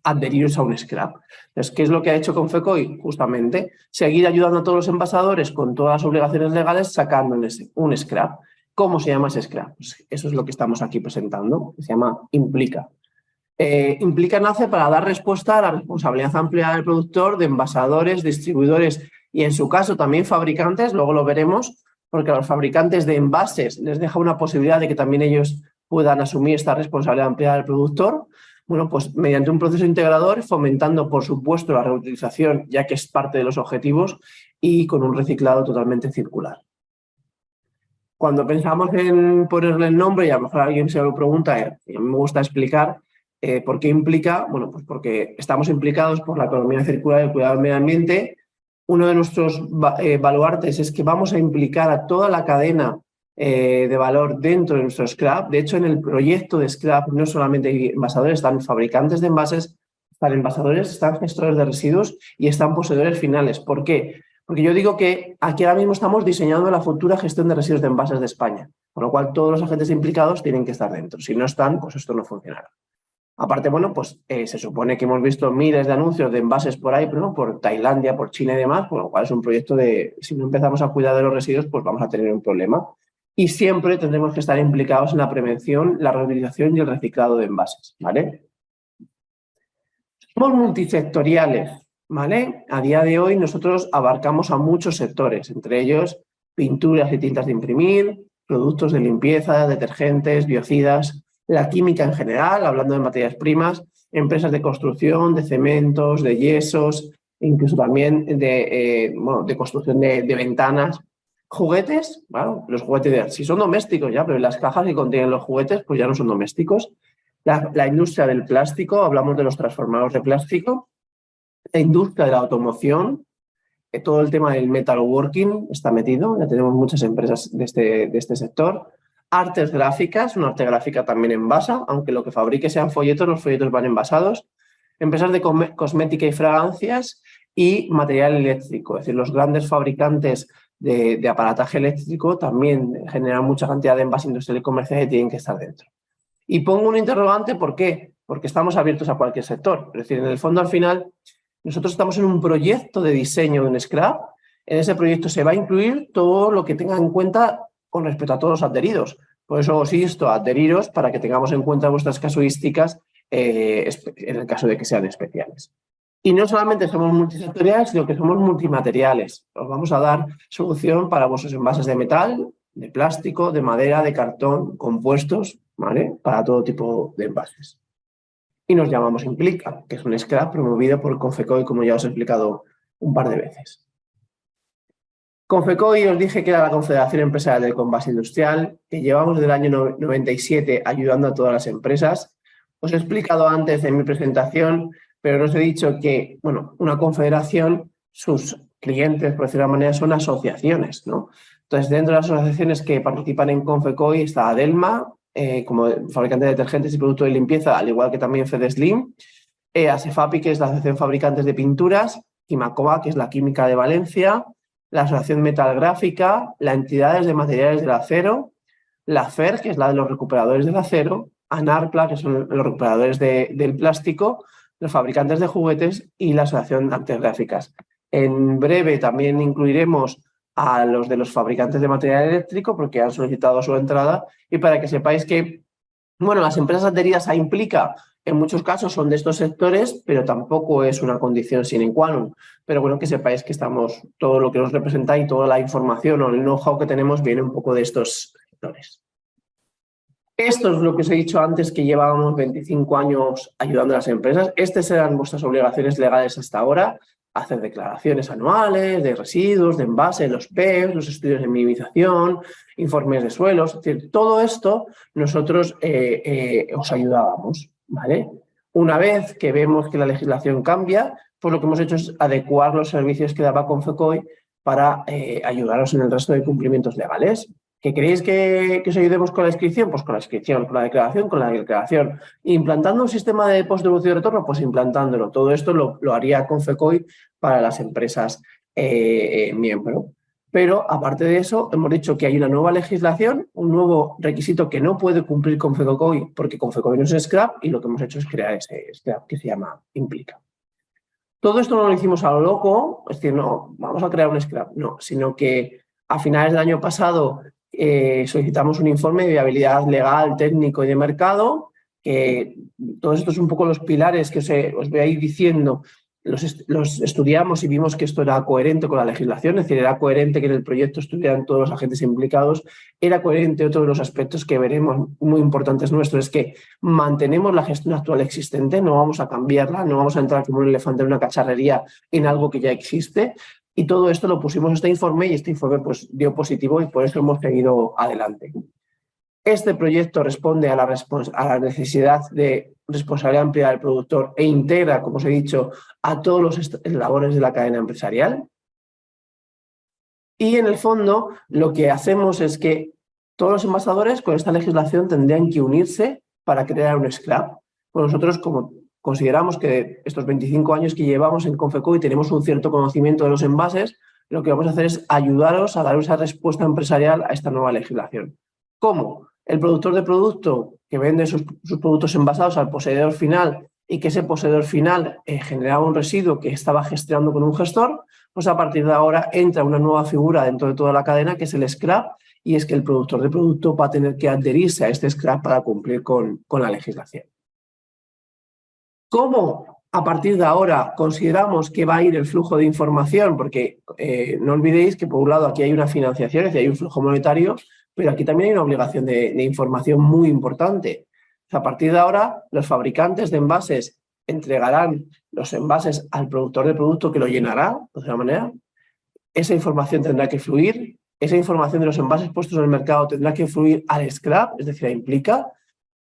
adheriros a un scrap. Entonces, ¿qué es lo que ha hecho Confecoy? Justamente, seguir ayudando a todos los envasadores con todas las obligaciones legales sacando un scrap. ¿Cómo se llama ese scrap? Pues eso es lo que estamos aquí presentando, que se llama Implica. Implica nace para dar respuesta a la responsabilidad ampliada del productor, de envasadores, distribuidores y en su caso también fabricantes, luego lo veremos, porque a los fabricantes de envases les deja una posibilidad de que también ellos puedan asumir esta responsabilidad ampliada del productor. Bueno, pues mediante un proceso integrador, fomentando por supuesto la reutilización, ya que es parte de los objetivos, y con un reciclado totalmente circular. Cuando pensamos en ponerle el nombre, y a lo mejor alguien se lo pregunta, a mí me gusta explicar por qué implica. Bueno, pues porque estamos implicados por la economía circular y el cuidado del medio ambiente. Uno de nuestros baluartes es que vamos a implicar a toda la cadena de valor dentro de nuestro scrap. De hecho, en el proyecto de scrap no solamente hay envasadores, están fabricantes de envases, están envasadores, están gestores de residuos y están poseedores finales. ¿Por qué? Porque yo digo que aquí ahora mismo estamos diseñando la futura gestión de residuos de envases de España, con lo cual todos los agentes implicados tienen que estar dentro. Si no están, pues esto no funcionará. Aparte, bueno, pues se supone que hemos visto miles de anuncios de envases por ahí, ¿no? Por Tailandia, por China y demás, con lo cual es un proyecto de, si no empezamos a cuidar de los residuos, pues vamos a tener un problema. Y siempre tendremos que estar implicados en la prevención, la reutilización y el reciclado de envases, ¿vale? Somos multisectoriales, ¿vale? A día de hoy nosotros abarcamos a muchos sectores, entre ellos pinturas y tintas de imprimir, productos de limpieza, detergentes, biocidas, la química en general, hablando de materias primas, empresas de construcción, de cementos, de yesos, incluso también de construcción de ventanas. Juguetes, bueno, los juguetes sí son domésticos ya, pero las cajas que contienen los juguetes pues ya no son domésticos. La industria del plástico, hablamos de los transformadores de plástico, la industria de la automoción, todo el tema del metalworking está metido, ya tenemos muchas empresas de este sector. Artes gráficas, una arte gráfica también envasa, aunque lo que fabrique sean folletos, los folletos van envasados. Empresas de cosmética y fragancias y material eléctrico, es decir, los grandes fabricantes de aparataje eléctrico también generan mucha cantidad de envase industrial y comercial y tienen que estar dentro. Y pongo un interrogante, ¿por qué? Porque estamos abiertos a cualquier sector. Es decir, en el fondo, al final, nosotros estamos en un proyecto de diseño de un scrap. En ese proyecto se va a incluir todo lo que tenga en cuenta con respecto a todos los adheridos. Por eso os insto a adheriros para que tengamos en cuenta vuestras casuísticas en el caso de que sean especiales. Y no solamente somos multisectoriales, sino que somos multimateriales. Os vamos a dar solución para vuestros envases de metal, de plástico, de madera, de cartón, compuestos, ¿vale? Para todo tipo de envases. Y nos llamamos Implica, que es un scrap promovido por Confecoy, como ya os he explicado un par de veces. Confecoy os dije que era la Confederación Empresarial del Compás Industrial, que llevamos desde el año 97 ayudando a todas las empresas. Os he explicado antes en mi presentación, pero no os he dicho que, bueno, una confederación, sus clientes, por decirlo de una manera, son asociaciones, ¿no? Entonces, dentro de las asociaciones que participan en Confecoy está Adelma, como fabricante de detergentes y productos de limpieza, al igual que también Fedeslim, ASEFAPI, que es la Asociación Fabricantes de Pinturas, Quimacova, que es la Química de Valencia, la Asociación Metalgráfica, la Entidades de Materiales del Acero, la FER, que es la de los recuperadores del acero, ANARPLA, que son los recuperadores del plástico, los fabricantes de juguetes y la Asociación de Artes Gráficas. En breve también incluiremos a los de los fabricantes de material eléctrico porque han solicitado su entrada, y para que sepáis que, bueno, las empresas adheridas a Implica en muchos casos son de estos sectores, pero tampoco es una condición sine qua non. Pero bueno, que sepáis que estamos, todo lo que nos representa y toda la información o el know-how que tenemos viene un poco de estos sectores. Esto es lo que os he dicho antes, que llevábamos 25 años ayudando a las empresas. Estas eran vuestras obligaciones legales hasta ahora: hacer declaraciones anuales de residuos, de envases, los PEPs, los estudios de minimización, informes de suelos. Es decir, todo esto nosotros os ayudábamos, ¿vale? Una vez que vemos que la legislación cambia, pues lo que hemos hecho es adecuar los servicios que daba Confecoy para ayudaros en el resto de cumplimientos legales. ¿Que queréis que os ayudemos con la inscripción? Pues con la inscripción, con la declaración. ¿Implantando un sistema de post-devolución y retorno? Pues implantándolo. Todo esto lo haría Confecoy para las empresas miembro. Pero aparte de eso, hemos dicho que hay una nueva legislación, un nuevo requisito que no puede cumplir Confecoy, porque Confecoy no es scrap, y lo que hemos hecho es crear ese scrap que se llama Implica. Todo esto no lo hicimos a lo loco, es decir, no, vamos a crear un scrap, no, sino que a finales del año pasado solicitamos un informe de viabilidad legal, técnico y de mercado, que todos estos son un poco los pilares que os voy a ir diciendo. Los estudiamos y vimos que esto era coherente con la legislación, es decir, era coherente que en el proyecto estuvieran todos los agentes implicados, era coherente. Otro de los aspectos que veremos muy importantes nuestros es que mantenemos la gestión actual existente, no vamos a cambiarla, no vamos a entrar como un elefante en una cacharrería en algo que ya existe. Y todo esto lo pusimos en este informe, y este informe pues dio positivo, y por eso hemos seguido adelante. Este proyecto responde a la necesidad de responsabilidad amplia del productor e integra, como os he dicho, a todos los eslabones de la cadena empresarial. Y en el fondo lo que hacemos es que todos los envasadores con esta legislación tendrían que unirse para crear un scrap. Pues nosotros, como consideramos que estos 25 años que llevamos en Confecoy tenemos un cierto conocimiento de los envases, lo que vamos a hacer es ayudaros a dar esa respuesta empresarial a esta nueva legislación. ¿Cómo? El productor de producto que vende sus productos envasados al poseedor final, y que ese poseedor final generaba un residuo que estaba gestionando con un gestor, pues a partir de ahora entra una nueva figura dentro de toda la cadena, que es el scrap, y es que el productor de producto va a tener que adherirse a este scrap para cumplir con la legislación. ¿Cómo a partir de ahora consideramos que va a ir el flujo de información? Porque no olvidéis que por un lado aquí hay una financiación, es decir, hay un flujo monetario, pero aquí también hay una obligación de información muy importante. O sea, a partir de ahora, los fabricantes de envases entregarán los envases al productor de producto, que lo llenará de otra manera. Esa información tendrá que fluir. Esa información de los envases puestos en el mercado tendrá que fluir al scrap, es decir, a Implica.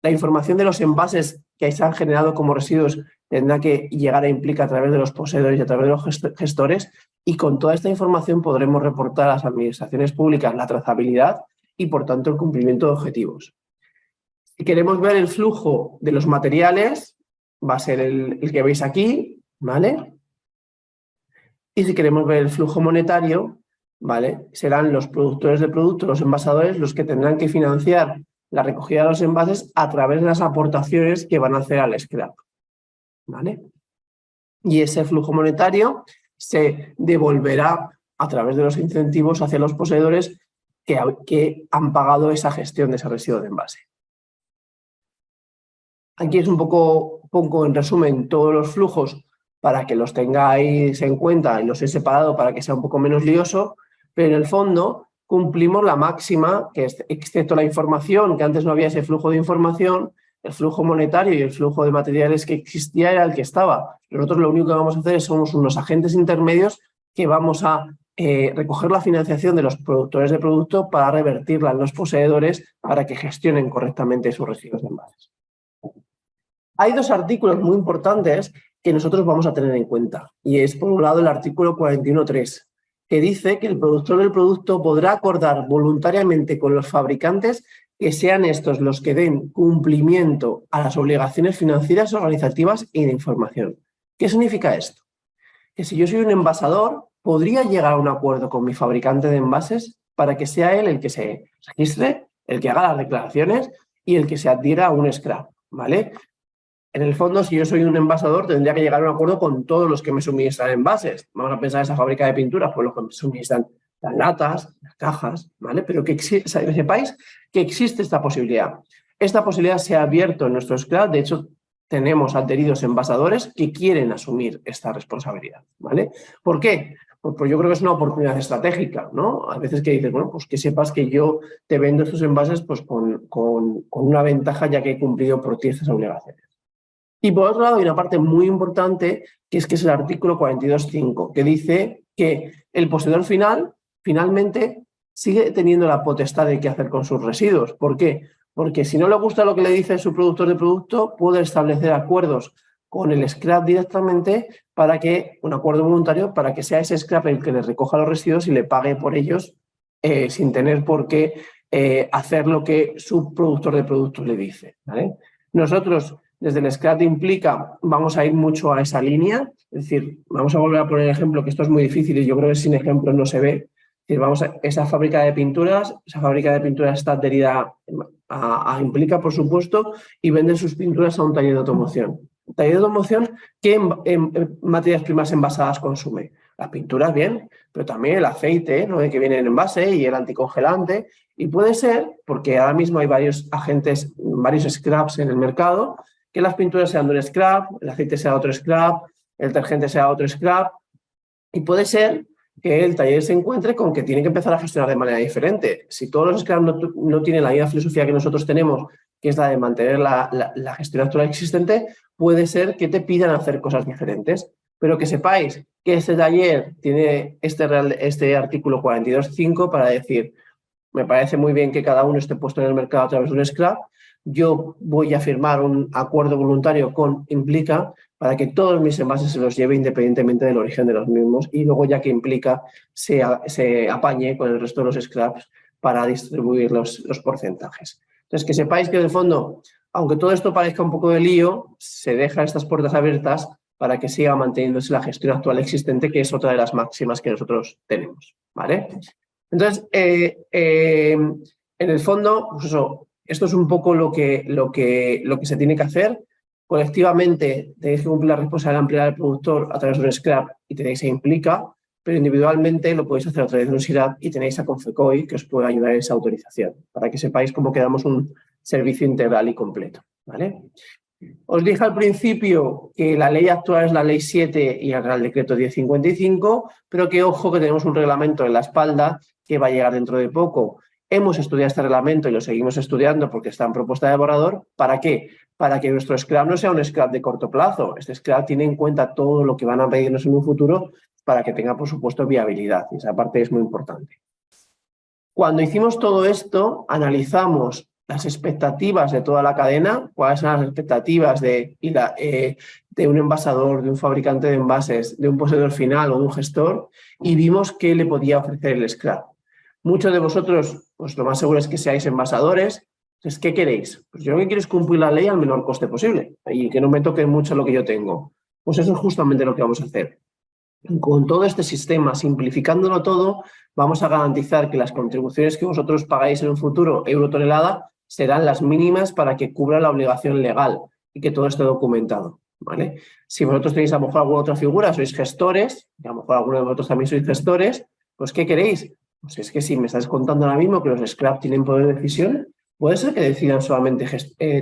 La información de los envases que se han generado como residuos tendrá que llegar a Implica a través de los poseedores y a través de los gestores, y con toda esta información podremos reportar a las administraciones públicas la trazabilidad y, por tanto, el cumplimiento de objetivos. Si queremos ver el flujo de los materiales, va a ser el que veis aquí, ¿vale? Y si queremos ver el flujo monetario, ¿vale?, serán los productores de productos, los envasadores, los que tendrán que financiar la recogida de los envases a través de las aportaciones que van a hacer al scrap, ¿vale? Y ese flujo monetario se devolverá a través de los incentivos hacia los poseedores que han pagado esa gestión de ese residuo de envase. Aquí es un poco en resumen todos los flujos para que los tengáis en cuenta y los he separado para que sea un poco menos lioso, pero en el fondo cumplimos la máxima, que es, excepto la información, que antes no había ese flujo de información, el flujo monetario y el flujo de materiales que existía era el que estaba. Nosotros lo único que vamos a hacer es somos unos agentes intermedios que vamos a recoger la financiación de los productores de producto para revertirla en los poseedores para que gestionen correctamente sus residuos de envases. Hay dos artículos muy importantes que nosotros vamos a tener en cuenta, y es por un lado el artículo 41.3, que dice que el productor del producto podrá acordar voluntariamente con los fabricantes que sean estos los que den cumplimiento a las obligaciones financieras, organizativas y de información. ¿Qué significa esto? Que si yo soy un envasador, podría llegar a un acuerdo con mi fabricante de envases para que sea él el que se registre, el que haga las declaraciones y el que se adhiera a un scrap, ¿vale? En el fondo, si yo soy un envasador, tendría que llegar a un acuerdo con todos los que me suministran envases. Vamos a pensar en esa fábrica de pinturas, pues los que me suministran las latas, las cajas, ¿vale? Pero que sepáis que existe esta posibilidad. Esta posibilidad se ha abierto en nuestro scrap. De hecho, tenemos adheridos envasadores que quieren asumir esta responsabilidad, ¿vale? ¿Por qué? Pues yo creo que es una oportunidad estratégica, ¿no? A veces que dices, bueno, pues que sepas que yo te vendo estos envases pues con una ventaja ya que he cumplido por ti estas obligaciones. Y por otro lado hay una parte muy importante que es el artículo 42.5, que dice que el poseedor finalmente sigue teniendo la potestad de qué hacer con sus residuos. ¿Por qué? Porque si no le gusta lo que le dice su productor de producto, puede establecer acuerdos con el scrap directamente para que, un acuerdo voluntario, para que sea ese scrap el que le recoja los residuos y le pague por ellos sin tener por qué hacer lo que su productor de producto le dice, ¿vale? Nosotros, desde el scrap de Implica, vamos a ir mucho a esa línea. Es decir, vamos a volver a poner el ejemplo, que esto es muy difícil y yo creo que sin ejemplos no se ve. Es decir, vamos a esa fábrica de pinturas está adherida a Implica, por supuesto, y vende sus pinturas a un taller de automoción. Un taller de automoción que en materias primas envasadas consume. Las pinturas, bien, pero también el aceite, ¿no?, que viene en envase y el anticongelante. Y puede ser, porque ahora mismo hay varios agentes, varios scraps en el mercado, que las pinturas sean de un scrap, el aceite sea otro scrap, el detergente sea otro scrap, y puede ser que el taller se encuentre con que tiene que empezar a gestionar de manera diferente. Si todos los scraps no tienen la misma filosofía que nosotros tenemos, que es la de mantener la gestión actual existente, puede ser que te pidan hacer cosas diferentes. Pero que sepáis que este taller tiene este artículo 42.5 para decir, me parece muy bien que cada uno esté puesto en el mercado a través de un scrap. Yo voy a firmar un acuerdo voluntario con Implica para que todos mis envases se los lleve independientemente del origen de los mismos y luego ya que Implica se apañe con el resto de los scraps para distribuir los porcentajes. Entonces, que sepáis que en el fondo, aunque todo esto parezca un poco de lío, se dejan estas puertas abiertas para que siga manteniéndose la gestión actual existente, que es otra de las máximas que nosotros tenemos, ¿vale? Entonces, en el fondo, pues eso, esto es un poco lo que se tiene que hacer. Colectivamente tenéis que cumplir la responsabilidad ampliada del productor a través de un scrap y tenéis a Implica, pero individualmente lo podéis hacer a través de un SIRAP y tenéis a Confecoy que os puede ayudar en esa autorización, para que sepáis cómo quedamos un servicio integral y completo, ¿vale? Os dije al principio que la ley actual es la Ley 7 y el Real Decreto 1055, pero que ojo que tenemos un reglamento en la espalda que va a llegar dentro de poco. Hemos estudiado este reglamento y lo seguimos estudiando porque está en propuesta de borrador. ¿Para qué? Para que nuestro scrap no sea un scrap de corto plazo. Este scrap tiene en cuenta todo lo que van a pedirnos en un futuro para que tenga, por supuesto, viabilidad. Y esa parte es muy importante. Cuando hicimos todo esto, analizamos las expectativas de toda la cadena, cuáles son las expectativas de un envasador, de un fabricante de envases, de un poseedor final o de un gestor, y vimos qué le podía ofrecer el scrap. Muchos de vosotros, pues lo más seguro es que seáis envasadores. Entonces, ¿qué queréis? Pues yo lo que quiero es cumplir la ley al menor coste posible y que no me toque mucho lo que yo tengo. Pues eso es justamente lo que vamos a hacer. Con todo este sistema, simplificándolo todo, vamos a garantizar que las contribuciones que vosotros pagáis en un futuro eurotonelada serán las mínimas para que cubra la obligación legal y que todo esté documentado, ¿vale? Si vosotros tenéis a lo mejor alguna otra figura, sois gestores, y a lo mejor alguno de vosotros también sois gestores, pues ¿qué queréis? Pues es que si me estás contando ahora mismo que los scrap tienen poder de decisión, puede ser que decidan solamente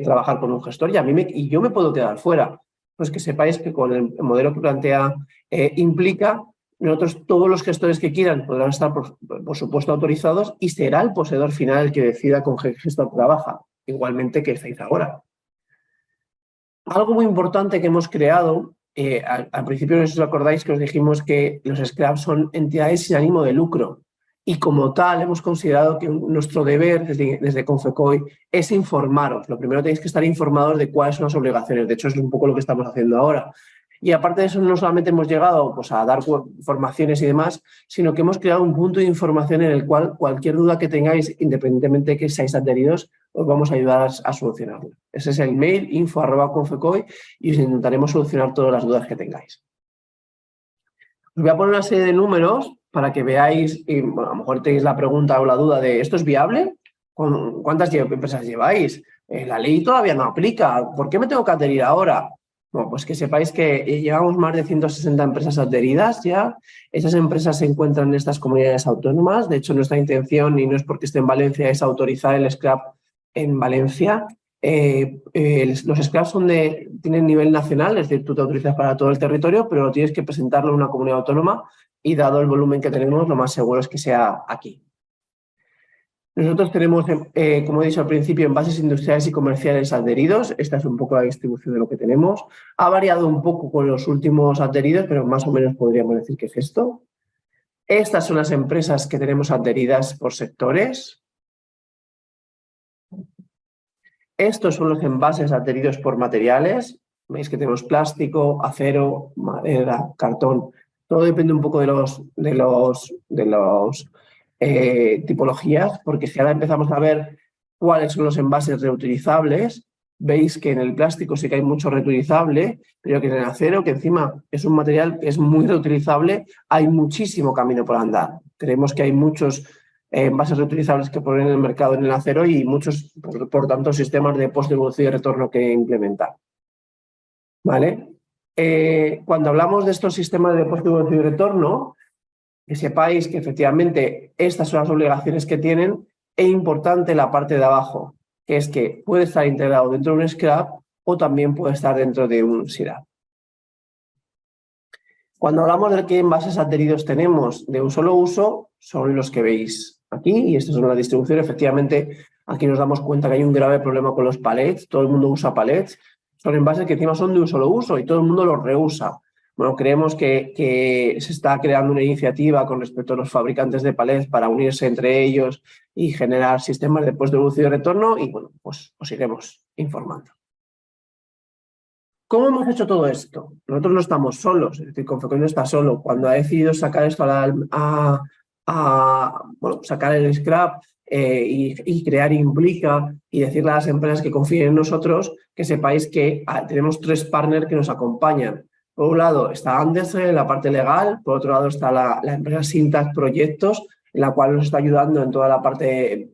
trabajar con un gestor y yo me puedo quedar fuera. Pues que sepáis que con el modelo que plantea Implica, nosotros todos los gestores que quieran podrán estar, por supuesto, autorizados y será el poseedor final el que decida con qué gestor trabaja, igualmente que estáis ahora. Algo muy importante que hemos creado al principio, no sé si os acordáis que os dijimos que los scraps son entidades sin ánimo de lucro y como tal hemos considerado que nuestro deber desde Confecoy es informaros. Lo primero tenéis que estar informados de cuáles son las obligaciones. De hecho, es un poco lo que estamos haciendo ahora. Y aparte de eso, no solamente hemos llegado pues, a dar formaciones y demás, sino que hemos creado un punto de información en el cual cualquier duda que tengáis, independientemente de que seáis adheridos, os vamos a ayudar a solucionarla. Ese es el mail info@confecoy y os intentaremos solucionar todas las dudas que tengáis. Os voy a poner una serie de números para que veáis, y bueno, a lo mejor tenéis la pregunta o la duda de ¿esto es viable? ¿Cuántas empresas lleváis? La ley todavía no aplica. ¿Por qué me tengo que adherir ahora? Bueno, pues que sepáis que llevamos más de 160 empresas adheridas ya. Esas empresas se encuentran en estas comunidades autónomas. De hecho, nuestra intención, y no es porque esté en Valencia, es autorizar el scrap en Valencia. Los scraps tienen nivel nacional, es decir, tú te autorizas para todo el territorio, pero lo tienes que presentarlo en una comunidad autónoma y dado el volumen que tenemos, lo más seguro es que sea aquí. Nosotros tenemos, como he dicho al principio, envases industriales y comerciales adheridos. Esta es un poco la distribución de lo que tenemos. Ha variado un poco con los últimos adheridos, pero más o menos podríamos decir que es esto. Estas son las empresas que tenemos adheridas por sectores. Estos son los envases adheridos por materiales. Veis que tenemos plástico, acero, madera, cartón. Todo depende un poco de los tipologías, porque si ahora empezamos a ver cuáles son los envases reutilizables, veis que en el plástico sí que hay mucho reutilizable, pero que en el acero, que encima es un material que es muy reutilizable, hay muchísimo camino por andar. Creemos que hay muchos envases reutilizables que ponen en el mercado en el acero y muchos, por tanto, sistemas de post-devolución y retorno que implementar. ¿Vale? Cuando hablamos de estos sistemas de post-devolución y retorno, que sepáis que efectivamente estas son las obligaciones que tienen. Es importante la parte de abajo, que es que puede estar integrado dentro de un scrap o también puede estar dentro de un SIRAP. Cuando hablamos de qué envases adheridos tenemos de un solo uso, son los que veis aquí, y esta es una distribución. Efectivamente, aquí nos damos cuenta que hay un grave problema con los palets. Todo el mundo usa palets. Son envases que encima son de un solo uso y todo el mundo los reusa. Bueno, creemos que se está creando una iniciativa con respecto a los fabricantes de palets para unirse entre ellos y generar sistemas de post-devolución y retorno y, bueno, pues os iremos informando. ¿Cómo hemos hecho todo esto? Nosotros no estamos solos, es decir, Confecoy no está solo. Cuando ha decidido sacar esto sacar el scrap y crear Implica y decirle a las empresas que confíen en nosotros, que sepáis que tenemos 3 partners que nos acompañan. Por un lado está Andersen en la parte legal, por otro lado está la empresa Syntax Proyectos, en la cual nos está ayudando en toda la parte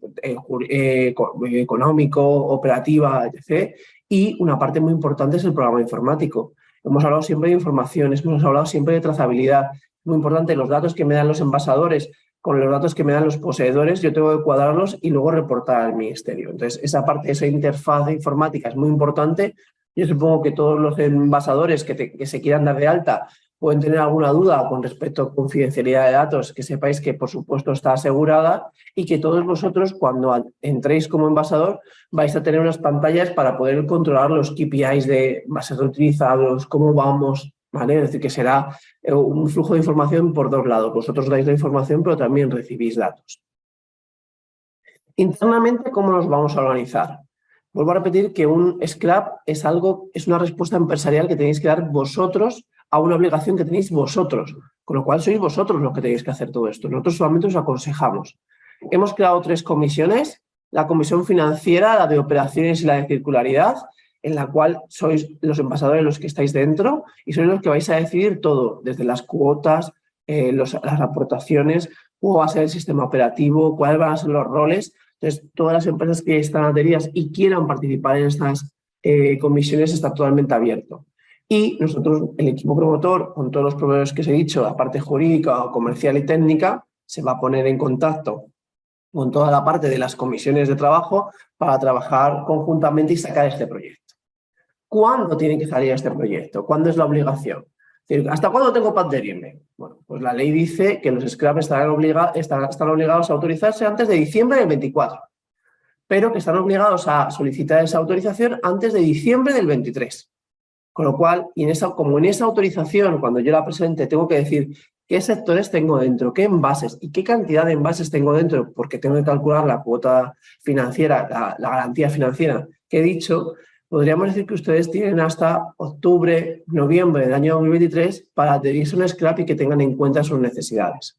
económico, operativa, etc. Y una parte muy importante es el programa informático. Hemos hablado siempre de información, hemos hablado siempre de trazabilidad. Muy importante, los datos que me dan los envasadores con los datos que me dan los poseedores, yo tengo que cuadrarlos y luego reportar al ministerio. Entonces, esa parte, esa interfaz informática es muy importante. Yo supongo que todos los envasadores que se quieran dar de alta pueden tener alguna duda con respecto a confidencialidad de datos, que sepáis que, por supuesto, está asegurada y que todos vosotros, cuando entréis como envasador, vais a tener unas pantallas para poder controlar los KPIs de envases reutilizados, cómo vamos, ¿vale? Es decir, que será un flujo de información por 2 lados. Vosotros dais la información, pero también recibís datos. Internamente, ¿cómo nos vamos a organizar? Vuelvo a repetir que un scrap es una respuesta empresarial que tenéis que dar vosotros a una obligación que tenéis vosotros, con lo cual sois vosotros los que tenéis que hacer todo esto. Nosotros solamente os aconsejamos. Hemos creado 3 comisiones, la comisión financiera, la de operaciones y la de circularidad, en la cual sois los envasadores los que estáis dentro y sois los que vais a decidir todo, desde las cuotas, las aportaciones, cómo va a ser el sistema operativo, cuáles van a ser los roles. Entonces, todas las empresas que están adheridas y quieran participar en estas comisiones está totalmente abierto. Y nosotros, el equipo promotor, con todos los proveedores que os he dicho, la parte jurídica, comercial y técnica, se va a poner en contacto con toda la parte de las comisiones de trabajo para trabajar conjuntamente y sacar este proyecto. ¿Cuándo tiene que salir este proyecto? ¿Cuándo es la obligación? Es decir, ¿hasta cuándo tengo que adherirme? Bueno, pues la ley dice que los scraps están obligados a autorizarse antes de diciembre del 24, pero que están obligados a solicitar esa autorización antes de diciembre del 23. Con lo cual, como en esa autorización, cuando yo la presente, tengo que decir qué sectores tengo dentro, qué envases y qué cantidad de envases tengo dentro, porque tengo que calcular la cuota financiera, la garantía financiera que he dicho, podríamos decir que ustedes tienen hasta octubre, noviembre del año 2023 para adherirse a un scrap y que tengan en cuenta sus necesidades.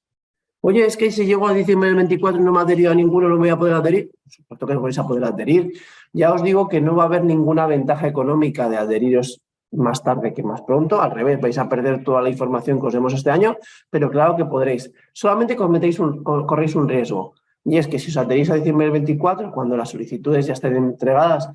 Oye, es que si llego a diciembre del 24 y no me he adherido a ninguno, ¿no me voy a poder adherir? Por supuesto que no vais a poder adherir. Ya os digo que no va a haber ninguna ventaja económica de adheriros más tarde que más pronto. Al revés, vais a perder toda la información que os demos este año, pero claro que podréis. Solamente corréis un riesgo. Y es que si os adherís a diciembre del 24, cuando las solicitudes ya estén entregadas,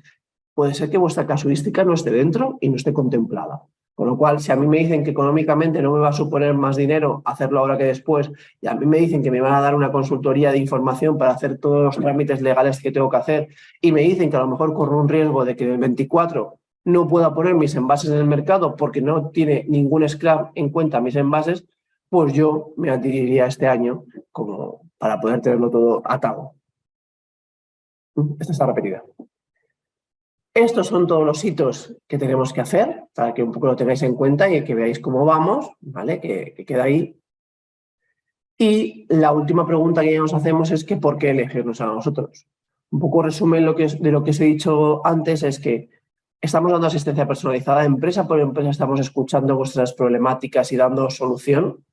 puede ser que vuestra casuística no esté dentro y no esté contemplada. Con lo cual, si a mí me dicen que económicamente no me va a suponer más dinero hacerlo ahora que después, y a mí me dicen que me van a dar una consultoría de información para hacer todos los trámites legales que tengo que hacer, y me dicen que a lo mejor corro un riesgo de que en el 24 no pueda poner mis envases en el mercado porque no tiene ningún scrap en cuenta mis envases, pues yo me adheriría este año como para poder tenerlo todo atado. Esta está repetida. Estos son todos los hitos que tenemos que hacer para que un poco lo tengáis en cuenta y que veáis cómo vamos, ¿vale? Que queda ahí. Y la última pregunta que ya nos hacemos es que ¿por qué elegirnos a nosotros? Un poco resumen de lo que os he dicho antes es que estamos dando asistencia personalizada, empresa por empresa estamos escuchando vuestras problemáticas y dando solución.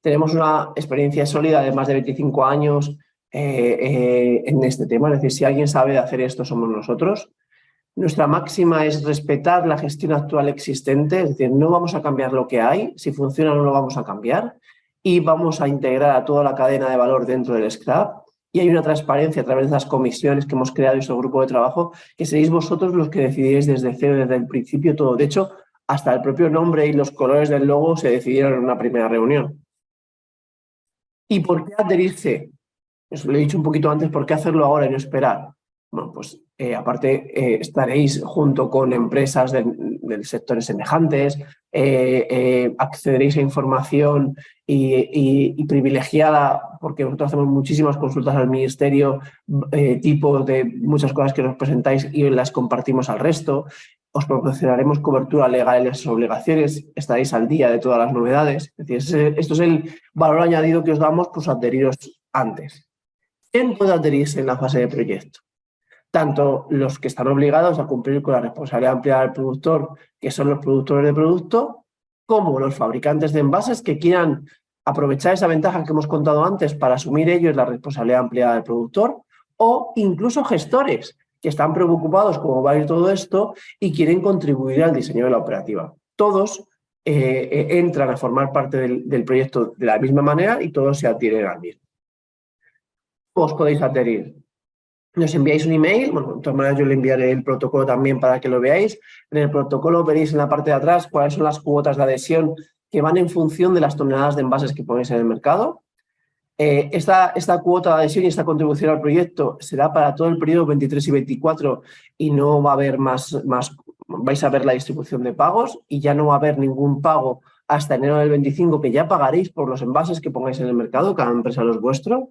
Tenemos una experiencia sólida de más de 25 años en este tema, es decir, si alguien sabe hacer esto somos nosotros. Nuestra máxima es respetar la gestión actual existente, es decir, no vamos a cambiar lo que hay, si funciona no lo vamos a cambiar y vamos a integrar a toda la cadena de valor dentro del scrap y hay una transparencia a través de las comisiones que hemos creado y su grupo de trabajo que seréis vosotros los que decidiréis desde cero, desde el principio todo. De hecho, hasta el propio nombre y los colores del logo se decidieron en una primera reunión. ¿Y por qué adherirse? Os lo he dicho un poquito antes, ¿por qué hacerlo ahora y no esperar? Bueno, pues aparte estaréis junto con empresas del sectores semejantes, accederéis a información y privilegiada, porque nosotros hacemos muchísimas consultas al Ministerio, tipo de muchas cosas que nos presentáis y las compartimos al resto. Os proporcionaremos cobertura legal en las obligaciones, estaréis al día de todas las novedades. Es decir, esto es el valor añadido que os damos, pues adheriros antes. ¿Quién puede adherirse en la fase de proyecto? Tanto los que están obligados a cumplir con la responsabilidad ampliada del productor, que son los productores de producto, como los fabricantes de envases que quieran aprovechar esa ventaja que hemos contado antes para asumir ellos la responsabilidad ampliada del productor, o incluso gestores que están preocupados cómo va a ir todo esto y quieren contribuir al diseño de la operativa. Todos entran a formar parte del proyecto de la misma manera y todos se adhieren al mismo. Os podéis adherir. Nos enviáis un email, bueno, de todas maneras yo le enviaré el protocolo también para que lo veáis. En el protocolo veréis en la parte de atrás cuáles son las cuotas de adhesión que van en función de las toneladas de envases que ponéis en el mercado. Esta cuota de adhesión y esta contribución al proyecto será para todo el periodo 23 y 24 y no va a haber más, vais a ver la distribución de pagos y ya no va a haber ningún pago hasta enero del 25 que ya pagaréis por los envases que pongáis en el mercado, cada empresa los vuestro.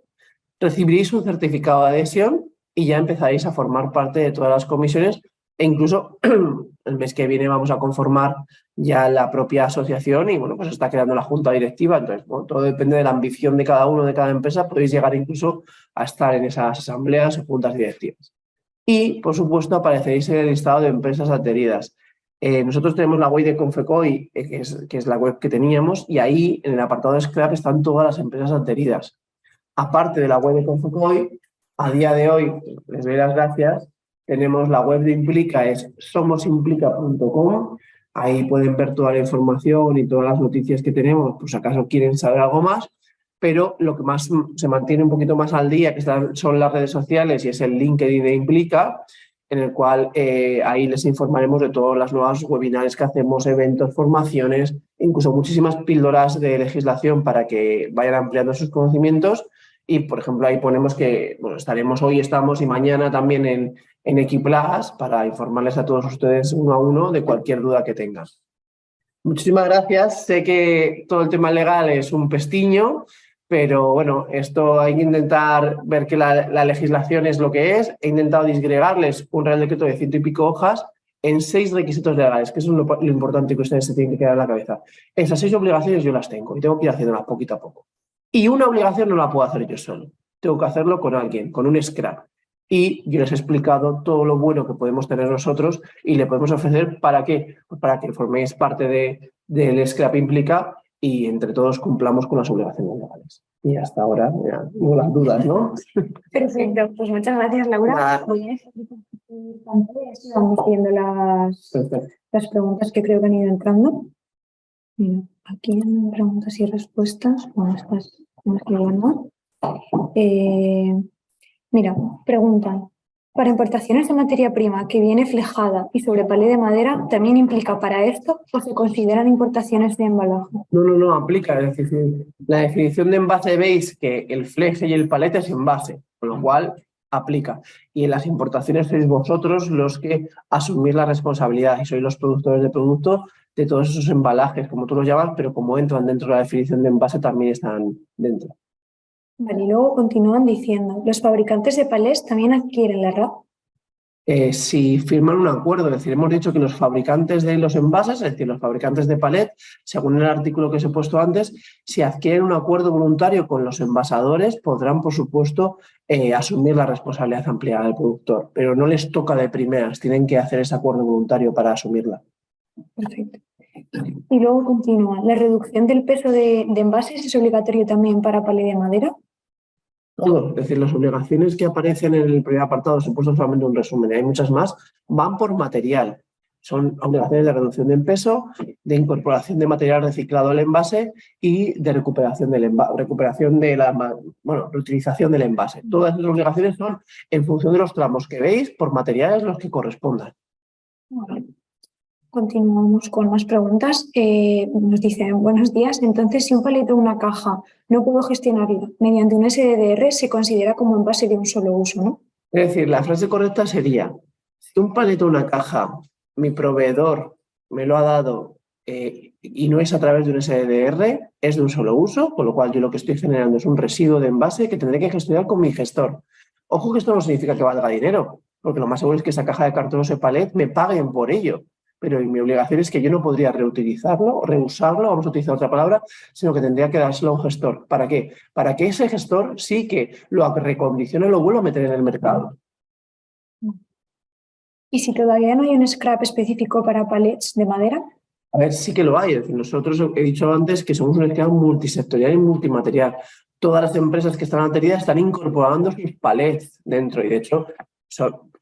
Recibiréis un certificado de adhesión y ya empezaréis a formar parte de todas las comisiones e incluso el mes que viene vamos a conformar ya la propia asociación y bueno, pues está creando la junta directiva, entonces bueno, todo depende de la ambición de cada uno, de cada empresa, podéis llegar incluso a estar en esas asambleas o juntas directivas. Y por supuesto apareceréis en el listado de empresas adheridas. Nosotros tenemos la web de Confecoy, que es la web que teníamos, y ahí en el apartado de Scrap están todas las empresas adheridas. Aparte de la web de Confecoy, a día de hoy, les doy las gracias, tenemos la web de Implica, es somosimplica.com. Ahí pueden ver toda la información y todas las noticias que tenemos, por si acaso quieren saber algo más. Pero lo que más se mantiene un poquito más al día, que son las redes sociales y es el LinkedIn de Implica, en el cual ahí les informaremos de todas las nuevas webinars que hacemos, eventos, formaciones, incluso muchísimas píldoras de legislación para que vayan ampliando sus conocimientos. Y, por ejemplo, ahí ponemos que bueno, estamos y mañana también en Equiplas para informarles a todos ustedes uno a uno de cualquier duda que tengan. Muchísimas gracias. Sé que todo el tema legal es un pestiño, pero bueno, esto hay que intentar ver que la legislación es lo que es. He intentado disgregarles un Real Decreto de 100 y pico hojas en 6 requisitos legales, que eso es lo importante que ustedes se tienen que quedar en la cabeza. Esas 6 obligaciones yo las tengo y tengo que ir haciéndolas poquito a poco. Y una obligación no la puedo hacer yo solo, tengo que hacerlo con alguien, con un scrap. Y yo les he explicado todo lo bueno que podemos tener nosotros y le podemos ofrecer ¿para qué? Pues para que forméis parte del scrap implica y entre todos cumplamos con las obligaciones legales. Y hasta ahora, ya, no las dudas, ¿no? Perfecto, pues muchas gracias, Laura. Nada. Voy a compartir pantalla, así vamos viendo las preguntas que creo que han ido entrando. Mira, aquí hay preguntas y respuestas. Bueno, estas no escribiendo. Mira, preguntan. Para importaciones de materia prima que viene flejada y sobre palé de madera, ¿también implica para esto o se consideran importaciones de embalaje? No, aplica. Es decir, la definición de envase veis que el fleje y el palete es envase, con lo cual aplica. Y en las importaciones sois vosotros los que asumís la responsabilidad y sois los productores de producto de todos esos embalajes, como tú los llamas, pero como entran dentro de la definición de envase, también están dentro. Vale, y luego continúan diciendo, ¿los fabricantes de palés también adquieren la RAP? Si firman un acuerdo, es decir, hemos dicho que los fabricantes de los envases, es decir, los fabricantes de palet, según el artículo que os he puesto antes, si adquieren un acuerdo voluntario con los envasadores, podrán, por supuesto, asumir la responsabilidad ampliada del productor, pero no les toca de primeras, tienen que hacer ese acuerdo voluntario para asumirla. Perfecto. Y luego continúa, ¿la reducción del peso de envases es obligatorio también para palé de madera? Todo, es decir, las obligaciones que aparecen en el primer apartado, supuesto solamente un resumen, y hay muchas más, van por material. Son obligaciones de reducción de peso, de incorporación de material reciclado al envase y de recuperación del reutilización del envase. Todas las obligaciones son en función de los tramos que veis, por materiales los que correspondan. Vale. Continuamos con más preguntas. Nos dicen, buenos días, entonces si un palito o una caja no puedo gestionarlo mediante un SDR, se considera como envase de un solo uso, ¿no? Es decir, la frase correcta sería, si un palito o una caja, mi proveedor me lo ha dado y no es a través de un SDR, es de un solo uso, con lo cual yo lo que estoy generando es un residuo de envase que tendré que gestionar con mi gestor. Ojo que esto no significa que valga dinero, porque lo más seguro es que esa caja de cartón o ese palet me paguen por ello. Pero mi obligación es que yo no podría reutilizarlo o reusarlo, vamos a utilizar otra palabra, sino que tendría que dárselo a un gestor. ¿Para qué? Para que ese gestor sí que lo recondicione y lo vuelva a meter en el mercado. ¿Y si todavía no hay un scrap específico para palets de madera? A ver, sí que lo hay. Es decir, nosotros he dicho antes que somos un mercado multisectorial y multimaterial. Todas las empresas que están adheridas están incorporando sus palets dentro y de hecho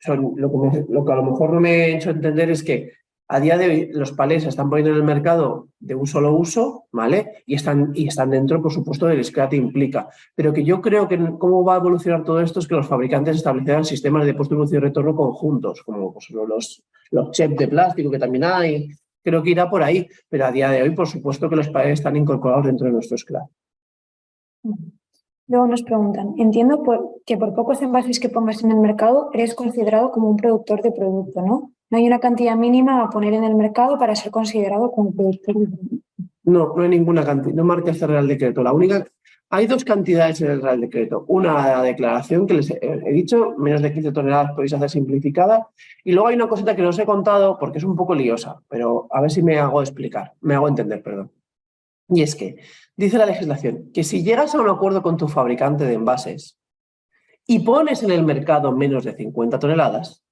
lo que a lo mejor no me he hecho entender es que a día de hoy los palets se están poniendo en el mercado de un solo uso, ¿vale? Y están dentro, por supuesto, del scrap implica. Pero que yo creo que cómo va a evolucionar todo esto es que los fabricantes establecerán sistemas de distribución y retorno conjuntos, como pues, los chips de plástico que también hay. Creo que irá por ahí, pero a día de hoy, por supuesto, que los palets están incorporados dentro de nuestro scrap. Luego nos preguntan, entiendo que por pocos envases que pongas en el mercado eres considerado como un productor de producto, ¿no? No hay una cantidad mínima a poner en el mercado para ser considerado como productor de producto. No hay ninguna cantidad, no marca este Real Decreto. Hay 2 cantidades en el Real Decreto. Una declaración que les he dicho, menos de 15 toneladas podéis hacer simplificada. Y luego hay una cosita que no os he contado porque es un poco liosa, pero a ver si me hago entender, perdón. Y es que dice la legislación que si llegas a un acuerdo con tu fabricante de envases y pones en el mercado menos de 50 toneladas,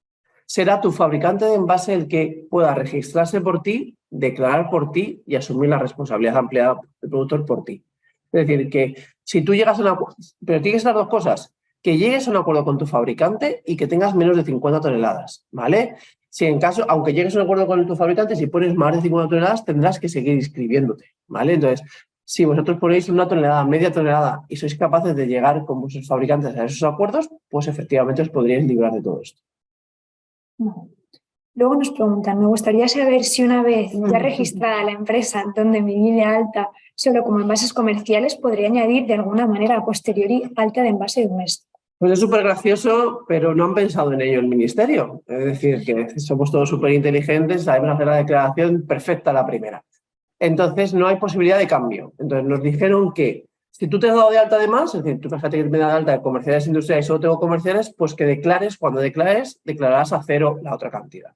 será tu fabricante de envase el que pueda registrarse por ti, declarar por ti y asumir la responsabilidad ampliada del productor por ti. Es decir, que si tú llegas a un acuerdo, pero tienes las 2 cosas, que llegues a un acuerdo con tu fabricante y que tengas menos de 50 toneladas, ¿vale? Si en caso, aunque llegues a un acuerdo con tu fabricante, si pones más de 50 toneladas, tendrás que seguir inscribiéndote, ¿vale? Entonces, si vosotros ponéis 1 tonelada, media tonelada y sois capaces de llegar con vuestros fabricantes a esos acuerdos, pues efectivamente os podríais librar de todo esto. Luego nos preguntan, me gustaría saber si una vez ya registrada la empresa donde me di de alta solo como envases comerciales, podría añadir de alguna manera a posteriori alta de envase doméstico. Pues es súper gracioso, pero no han pensado en ello el Ministerio. Es decir, que somos todos súper inteligentes, sabemos hacer la declaración perfecta la primera. Entonces, no hay posibilidad de cambio. Entonces, nos dijeron que si tú te has dado de alta además, es decir, tú fíjate que me da de alta de comerciales industriales y solo tengo comerciales, pues que declares, cuando declares, declararás a cero la otra cantidad.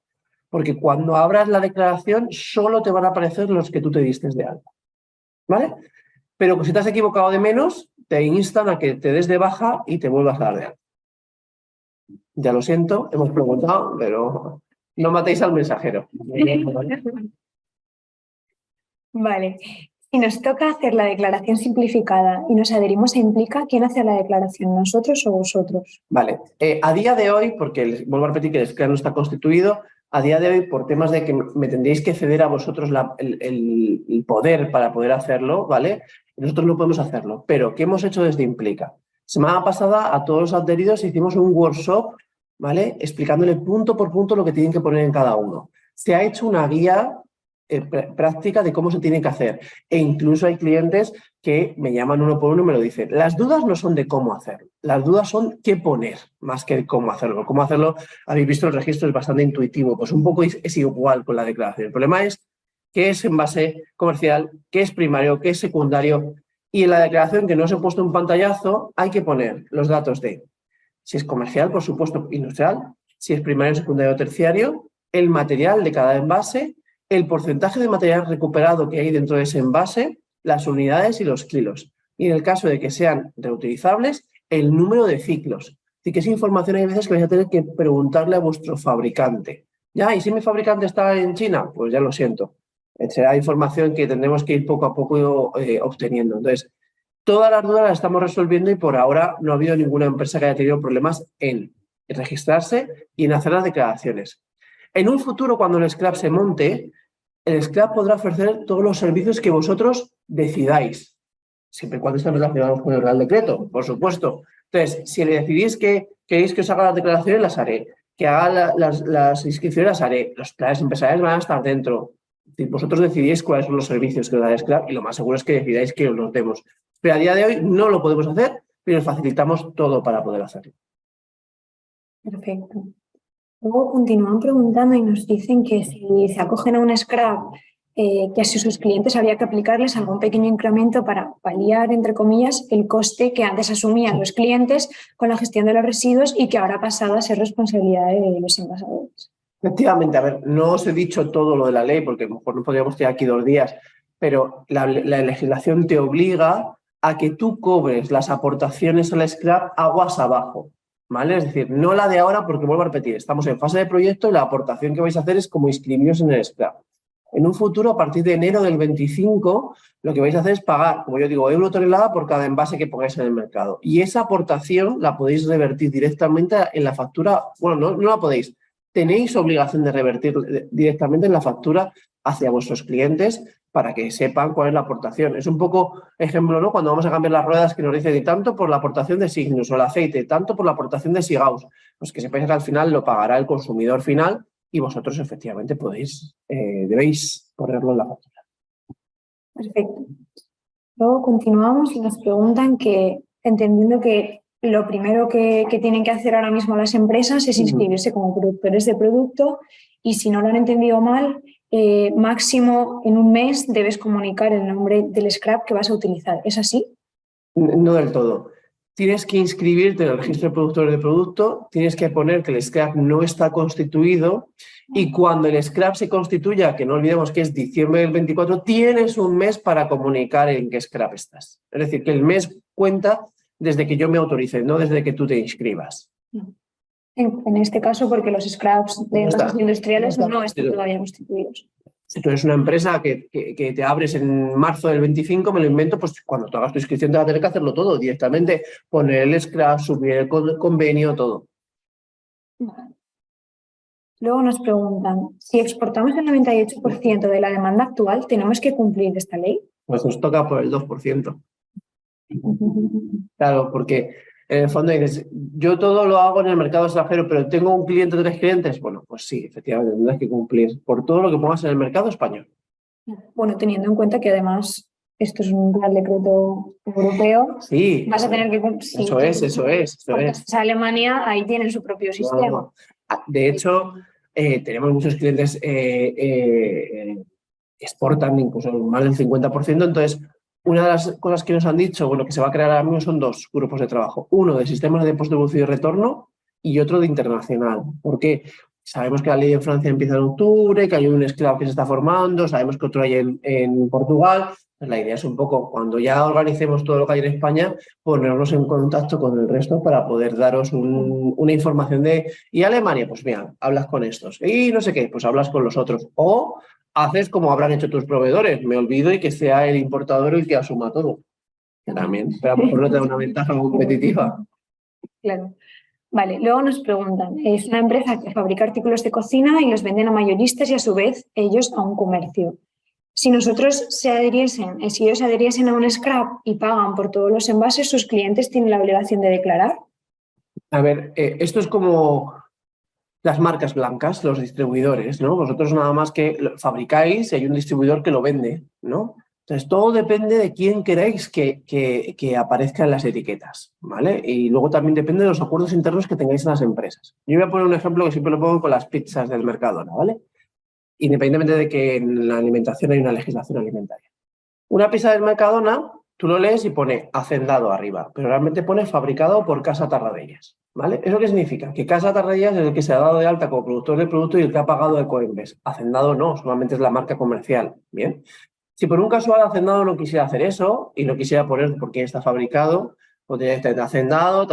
Porque cuando abras la declaración solo te van a aparecer los que tú te diste de alta, ¿vale? Pero si te has equivocado de menos, te instan a que te des de baja y te vuelvas a dar de alta. Ya lo siento, hemos preguntado, pero no matéis al mensajero. Vale. Si nos toca hacer la declaración simplificada y nos adherimos a Implica, ¿quién hace la declaración, nosotros o vosotros? Vale. A día de hoy, porque vuelvo a repetir que el SCRAP no está constituido, a día de hoy, por temas de que me tendréis que ceder a vosotros el poder para poder hacerlo, ¿vale? Nosotros no podemos hacerlo. Pero, ¿qué hemos hecho desde Implica? Semana pasada, a todos los adheridos hicimos un workshop, ¿vale? Explicándole punto por punto lo que tienen que poner en cada uno. Se ha hecho una guía práctica de cómo se tiene que hacer. E incluso hay clientes que me llaman uno por uno y me lo dicen. Las dudas no son de cómo hacerlo, las dudas son qué poner, más que cómo hacerlo. Cómo hacerlo, habéis visto el registro, es bastante intuitivo, pues un poco es igual con la declaración. El problema es qué es envase comercial, qué es primario, qué es secundario. Y en la declaración, que no os he puesto un pantallazo, hay que poner los datos de si es comercial, por supuesto, industrial, si es primario, secundario o terciario, el material de cada envase, el porcentaje de material recuperado que hay dentro de ese envase, las unidades y los kilos. Y en el caso de que sean reutilizables, el número de ciclos. Así que esa información hay veces que vais a tener que preguntarle a vuestro fabricante. ¿Ya? ¿Y si mi fabricante está en China? Pues ya lo siento. Será información que tendremos que ir poco a poco obteniendo. Entonces, todas las dudas las estamos resolviendo y por ahora no ha habido ninguna empresa que haya tenido problemas en registrarse y en hacer las declaraciones. En un futuro, cuando el SCRAP se monte, el SCRAP podrá ofrecer todos los servicios que vosotros decidáis, siempre y cuando estén relacionados con el Real Decreto, por supuesto. Entonces, si le decidís que queréis que os haga las declaraciones, las haré. Que haga las inscripciones, las haré. Los planes empresariales van a estar dentro. Es decir, vosotros decidís cuáles son los servicios que os da el SCRAP y lo más seguro es que decidáis que os los demos. Pero a día de hoy no lo podemos hacer, pero os facilitamos todo para poder hacerlo. Perfecto. Luego continúan preguntando y nos dicen que si se acogen a un SCRAP, que a sus clientes habría que aplicarles algún pequeño incremento para paliar, entre comillas, el coste que antes asumían los clientes con la gestión de los residuos y que ahora ha pasado a ser responsabilidad de los envasadores. Efectivamente, a ver, no os he dicho todo lo de la ley porque a lo mejor no podríamos estar aquí 2 días, pero la legislación te obliga a que tú cobres las aportaciones al SCRAP aguas abajo, ¿vale? Es decir, no la de ahora porque, vuelvo a repetir, estamos en fase de proyecto y la aportación que vais a hacer es como inscribiros en el SCRAP. En un futuro, a partir de enero del 25, lo que vais a hacer es pagar, como yo digo, euro tonelada por cada envase que pongáis en el mercado. Y esa aportación la podéis revertir directamente en la factura. Bueno, no la podéis. Tenéis obligación de revertir directamente en la factura hacia vuestros clientes para que sepan cuál es la aportación. Es un poco ejemplo, ¿no? Cuando vamos a cambiar las ruedas que nos dicen y tanto por la aportación de Signus o el aceite, tanto por la aportación de Sigaus. Pues que sepáis que al final lo pagará el consumidor final y vosotros efectivamente debéis ponerlo en la factura. Perfecto. Luego continuamos y nos preguntan que, entendiendo que lo primero que tienen que hacer ahora mismo las empresas es inscribirse como productores de producto y si no lo han entendido mal, máximo en un mes debes comunicar el nombre del SCRAP que vas a utilizar. ¿Es así? No del todo. Tienes que inscribirte en el registro de productores de producto, tienes que poner que el SCRAP no está constituido y cuando el SCRAP se constituya, que no olvidemos que es diciembre del 24, tienes un mes para comunicar en qué SCRAP estás. Es decir, que el mes cuenta desde que yo me autorice, no desde que tú te inscribas. En este caso, porque los SCRAPs de envases industriales no están todavía constituidos. Si tú eres una empresa que te abres en marzo del 25, me lo invento, pues cuando tú hagas tu inscripción te vas a tener que hacerlo todo directamente, poner el SCRAP, subir el convenio, todo. Vale. Luego nos preguntan, si exportamos el 98% de la demanda actual, ¿tenemos que cumplir esta ley? Pues nos toca por el 2%. Claro, porque en el fondo dices, yo todo lo hago en el mercado extranjero, pero tengo un cliente o 3 clientes. Bueno, pues sí, efectivamente, tendrás que cumplir por todo lo que pongas en el mercado español. Bueno, teniendo en cuenta que además esto es un Real Decreto europeo, sí, vas a tener que cumplir. Sí, eso es. Alemania ahí tienen su propio sistema. No. De hecho, tenemos muchos clientes que exportan incluso más del 50%, entonces una de las cosas que nos han dicho, bueno, que se va a crear ahora mismo son 2 grupos de trabajo. Uno de sistemas de postdistribución y retorno y otro de internacional. ¿Por qué? sabemos que la ley en Francia empieza en octubre, que hay un scrap que se está formando, sabemos que otro hay en Portugal. Pues la idea es un poco, cuando ya organicemos todo lo que hay en España, ponernos en contacto con el resto para poder daros una información de... ¿Y Alemania? Pues mira, hablas con estos. Y no sé qué, pues hablas con los otros. O haces como habrán hecho tus proveedores. Me olvido y que sea el importador el que asuma todo. Que también, pero a lo mejor no te da una ventaja competitiva. Claro. Vale, luego nos preguntan, es una empresa que fabrica artículos de cocina y los venden a mayoristas y a su vez ellos a un comercio. Si ellos se adheriesen a un scrap y pagan por todos los envases, sus clientes tienen la obligación de declarar. A ver, esto es como las marcas blancas, los distribuidores, ¿no? Vosotros nada más que lo fabricáis y hay un distribuidor que lo vende, ¿no? Entonces, todo depende de quién queráis que aparezca en las etiquetas, ¿vale? Y luego también depende de los acuerdos internos que tengáis en las empresas. Yo voy a poner un ejemplo que siempre lo pongo con las pizzas del Mercadona, ¿vale? Independientemente de que en la alimentación hay una legislación alimentaria. Una pizza del Mercadona, tú lo lees y pone hacendado arriba, pero realmente pone fabricado por Casa Tarradellas, ¿vale? ¿Eso qué significa? Que Casa Tarradellas es el que se ha dado de alta como productor de producto y el que ha pagado Ecoembes. Hacendado no, solamente es la marca comercial, ¿bien? Si por un casual Hacendado no quisiera hacer eso y lo quisiera poner porque está fabricado, podría estar hacendado,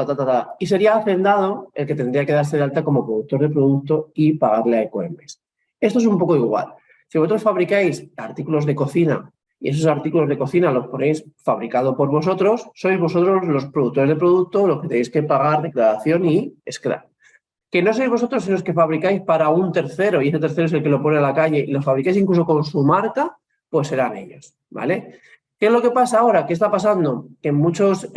y sería Hacendado el que tendría que darse de alta como productor de producto y pagarle a Ecoembes. Esto es un poco igual. Si vosotros fabricáis artículos de cocina y esos artículos de cocina los ponéis fabricado por vosotros, sois vosotros los productores de producto los que tenéis que pagar declaración y scrap. Que no sois vosotros sino los que fabricáis para un tercero y ese tercero es el que lo pone a la calle y lo fabricáis incluso con su marca, pues serán ellos, ¿vale? ¿Qué es lo que pasa ahora? ¿Qué está pasando? Que muchos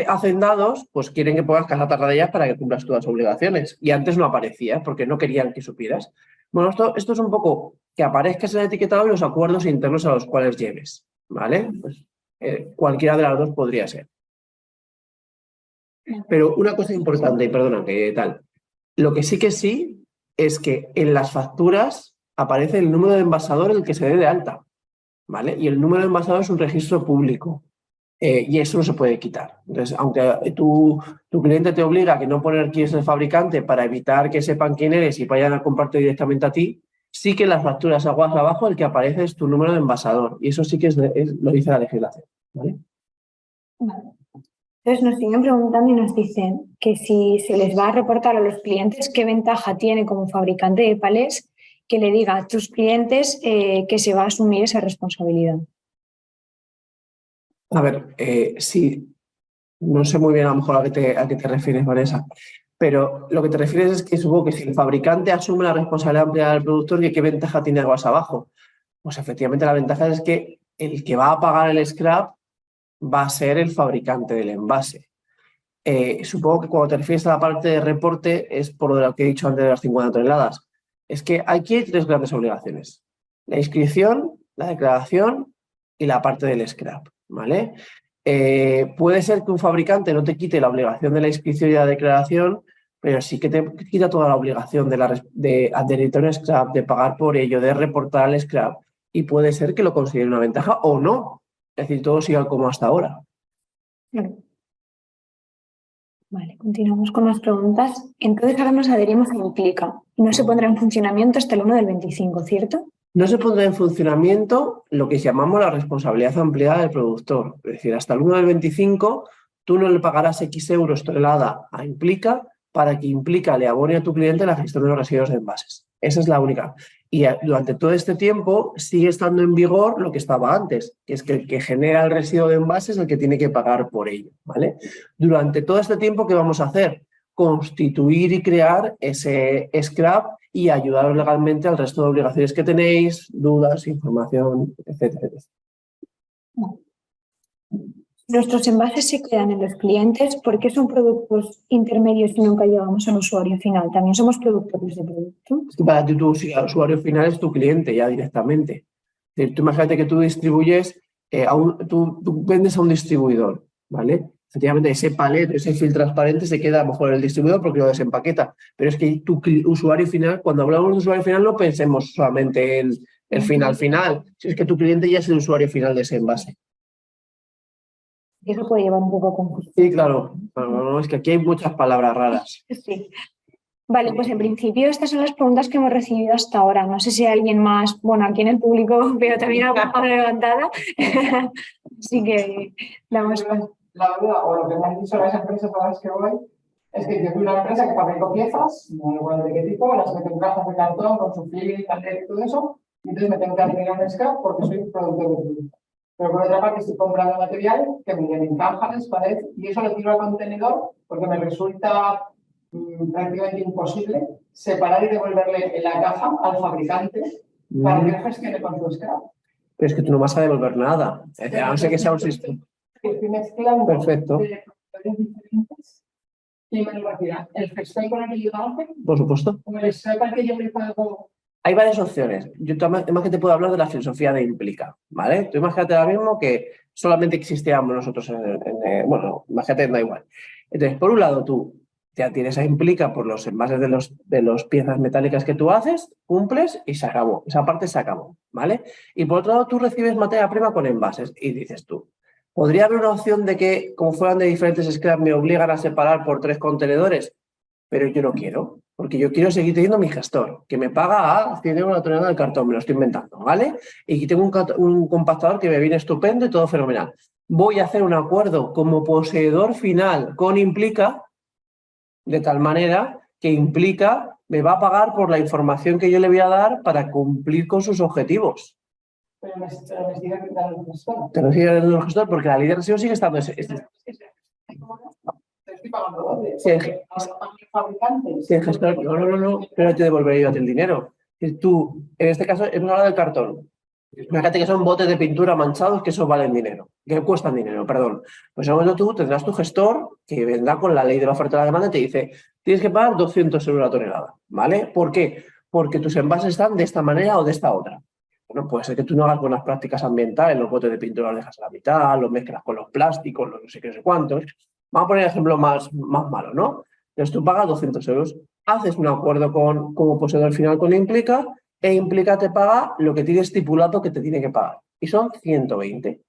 hacendados pues quieren que pongas Casa Tarradellas para que cumplas todas las obligaciones y antes no aparecía porque no querían que supieras. Bueno, esto es un poco que aparezcas en el etiquetado y los acuerdos internos a los cuales lleves, ¿vale? Pues, cualquiera de las dos podría ser. Pero una cosa importante, y perdona, que tal, lo que sí es que en las facturas aparece el número de envasador el que se dé de alta, ¿vale? Y el número de envasador es un registro público y eso no se puede quitar. Entonces, aunque tu cliente te obliga a que no poner quién es el fabricante para evitar que sepan quién eres y vayan a comprarte directamente a ti, sí que en las facturas aguas abajo el que aparece es tu número de envasador y eso sí que lo dice la legislación, ¿vale? Vale. Entonces nos siguen preguntando y nos dicen que si se les va a reportar a los clientes, ¿qué ventaja tiene como fabricante de palés que le diga a tus clientes que se va a asumir esa responsabilidad? A ver, sí, no sé muy bien a lo mejor a qué te refieres, Vanessa, pero lo que te refieres es que supongo que si el fabricante asume la responsabilidad ampliada del productor, ¿qué ventaja tiene aguas abajo? Pues efectivamente la ventaja es que el que va a pagar el scrap va a ser el fabricante del envase. Supongo que cuando te refieres a la parte de reporte es por lo que he dicho antes de las 50 toneladas. Es que aquí hay tres grandes obligaciones. La inscripción, la declaración y la parte del scrap, ¿vale? Puede ser que un fabricante no te quite la obligación de la inscripción y la declaración, pero sí que te quita toda la obligación de adherir a un scrap, de pagar por ello, de reportar al scrap. Y puede ser que lo considere una ventaja o no. Es decir, todo siga como hasta ahora. Vale, continuamos con las preguntas. Entonces ahora nos adherimos a Implica y no se pondrá en funcionamiento hasta el 1 del 25, ¿cierto? No se pondrá en funcionamiento lo que llamamos la responsabilidad ampliada del productor. Es decir, hasta el 1 del 25 tú no le pagarás X euros tonelada a Implica para que Implica le abone a tu cliente la gestión de los residuos de envases. Esa es la única. Y durante todo este tiempo sigue estando en vigor lo que estaba antes, que es que el que genera el residuo de envases es el que tiene que pagar por ello, ¿vale? Durante todo este tiempo, ¿qué vamos a hacer? Constituir y crear ese scrap y ayudaros legalmente al resto de obligaciones que tenéis, dudas, información, etcétera, etcétera. Nuestros envases se quedan en los clientes porque son productos intermedios y nunca llegamos a un usuario final. También somos productores de producto. Es que para ti tu usuario final es tu cliente ya directamente. Es decir, tú imagínate que tú distribuyes, tú vendes a un distribuidor, ¿vale? Efectivamente, ese palet, ese film transparente se queda a lo mejor en el distribuidor porque lo desempaqueta. Pero es que tu usuario final, cuando hablamos de usuario final, no pensemos solamente en el final. Si es que tu cliente ya es el usuario final de ese envase. Y eso puede llevar un poco a confusión. Sí, claro. No, es que aquí hay muchas palabras raras. Sí. Vale, pues en principio estas son las preguntas que hemos recibido hasta ahora. No sé si hay alguien más, bueno, aquí en el público veo también alguna mano levantada. Así que damos paso. La duda, o lo que me han dicho las empresas a las que voy, es que yo soy una empresa que fabrico piezas, no igual de qué tipo, las meto en cajas de cartón con su fil, y todo eso, y entonces me tengo que hacer un scrap porque soy productor de producto. Pero por otra parte estoy comprando material que me viene en cajas, pared, y eso lo tiro al contenedor porque me resulta prácticamente imposible separar y devolverle la caja al fabricante para que gestione con su scrap. Pero es que tú no vas a devolver nada, a no ser que sea un sistema. Estoy mezclando perfecto de productores diferentes y me lo retira. El gestor con el que yo trabajo, por supuesto. Como el gestor para el que yo me pago. Hay varias opciones. Yo además que te puedo hablar de la filosofía de Implica, ¿vale? Tú imagínate ahora mismo que solamente existíamos nosotros bueno, imagínate, da igual. Entonces, por un lado, tú ya tienes a Implica por los envases de las piezas metálicas que tú haces, cumples y se acabó. Esa parte se acabó, ¿vale? Y por otro lado, tú recibes materia prima con envases y dices tú, ¿podría haber una opción de que, como fueran de diferentes scrap, me obligan a separar por 3 contenedores? Pero yo no quiero, porque yo quiero seguir teniendo mi gestor, que me paga a 100 € la tonelada del cartón, me lo estoy inventando, ¿vale? Y tengo un compactador que me viene estupendo y todo fenomenal. Voy a hacer un acuerdo como poseedor final con Implica, de tal manera que Implica me va a pagar por la información que yo le voy a dar para cumplir con sus objetivos. Pero me sigue quitando el gestor. Te lo sigue quitando el gestor porque la ley de residuos sigue estando. Estoy pagando doble. Si el gestor, no, pero te devolveré yo el dinero. Tú, en este caso, hemos hablado del cartón. Fíjate que son botes de pintura manchados que eso valen dinero, que cuestan dinero, perdón. Pues en ese momento tú tendrás tu gestor que vendrá con la ley de la oferta y la demanda y te dice, tienes que pagar 200 € la tonelada, ¿vale? ¿Por qué? Porque tus envases están de esta manera o de esta otra. Bueno, puede ser que tú no hagas buenas prácticas ambientales, los botes de pintura los dejas a la mitad, los mezclas con los plásticos, los no sé qué, no sé cuántos. Vamos a poner el ejemplo más malo, ¿no? Entonces tú pagas 200 €, haces un acuerdo como poseedor final con Implica e Implica te paga lo que tiene estipulado que te tiene que pagar. Y son 120.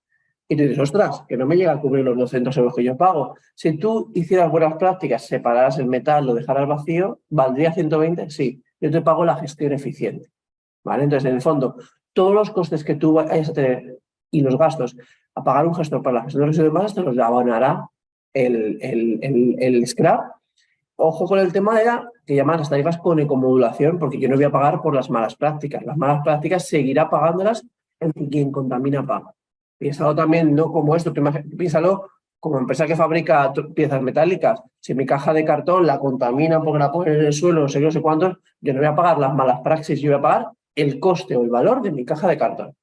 Y tú dices, ostras, que no me llega a cubrir los 200 € que yo pago. Si tú hicieras buenas prácticas, separaras el metal, lo dejaras vacío, ¿valdría 120? Sí, yo te pago la gestión eficiente. ¿Vale? Entonces, en el fondo, todos los costes que tú vayas a tener y los gastos a pagar un gestor para la gestión de residuos de envases te los abonará el scrap. Ojo con el tema de que llaman las tarifas con ecomodulación, porque yo no voy a pagar por las malas prácticas. Las malas prácticas seguirá pagándolas el que quien contamina paga. Piénsalo también, no como esto, piénsalo como empresa que fabrica piezas metálicas. Si mi caja de cartón la contaminan porque la ponen en el suelo, no sé cuántos, yo no voy a pagar las malas praxis, yo voy a pagar el coste o el valor de mi caja de cartón.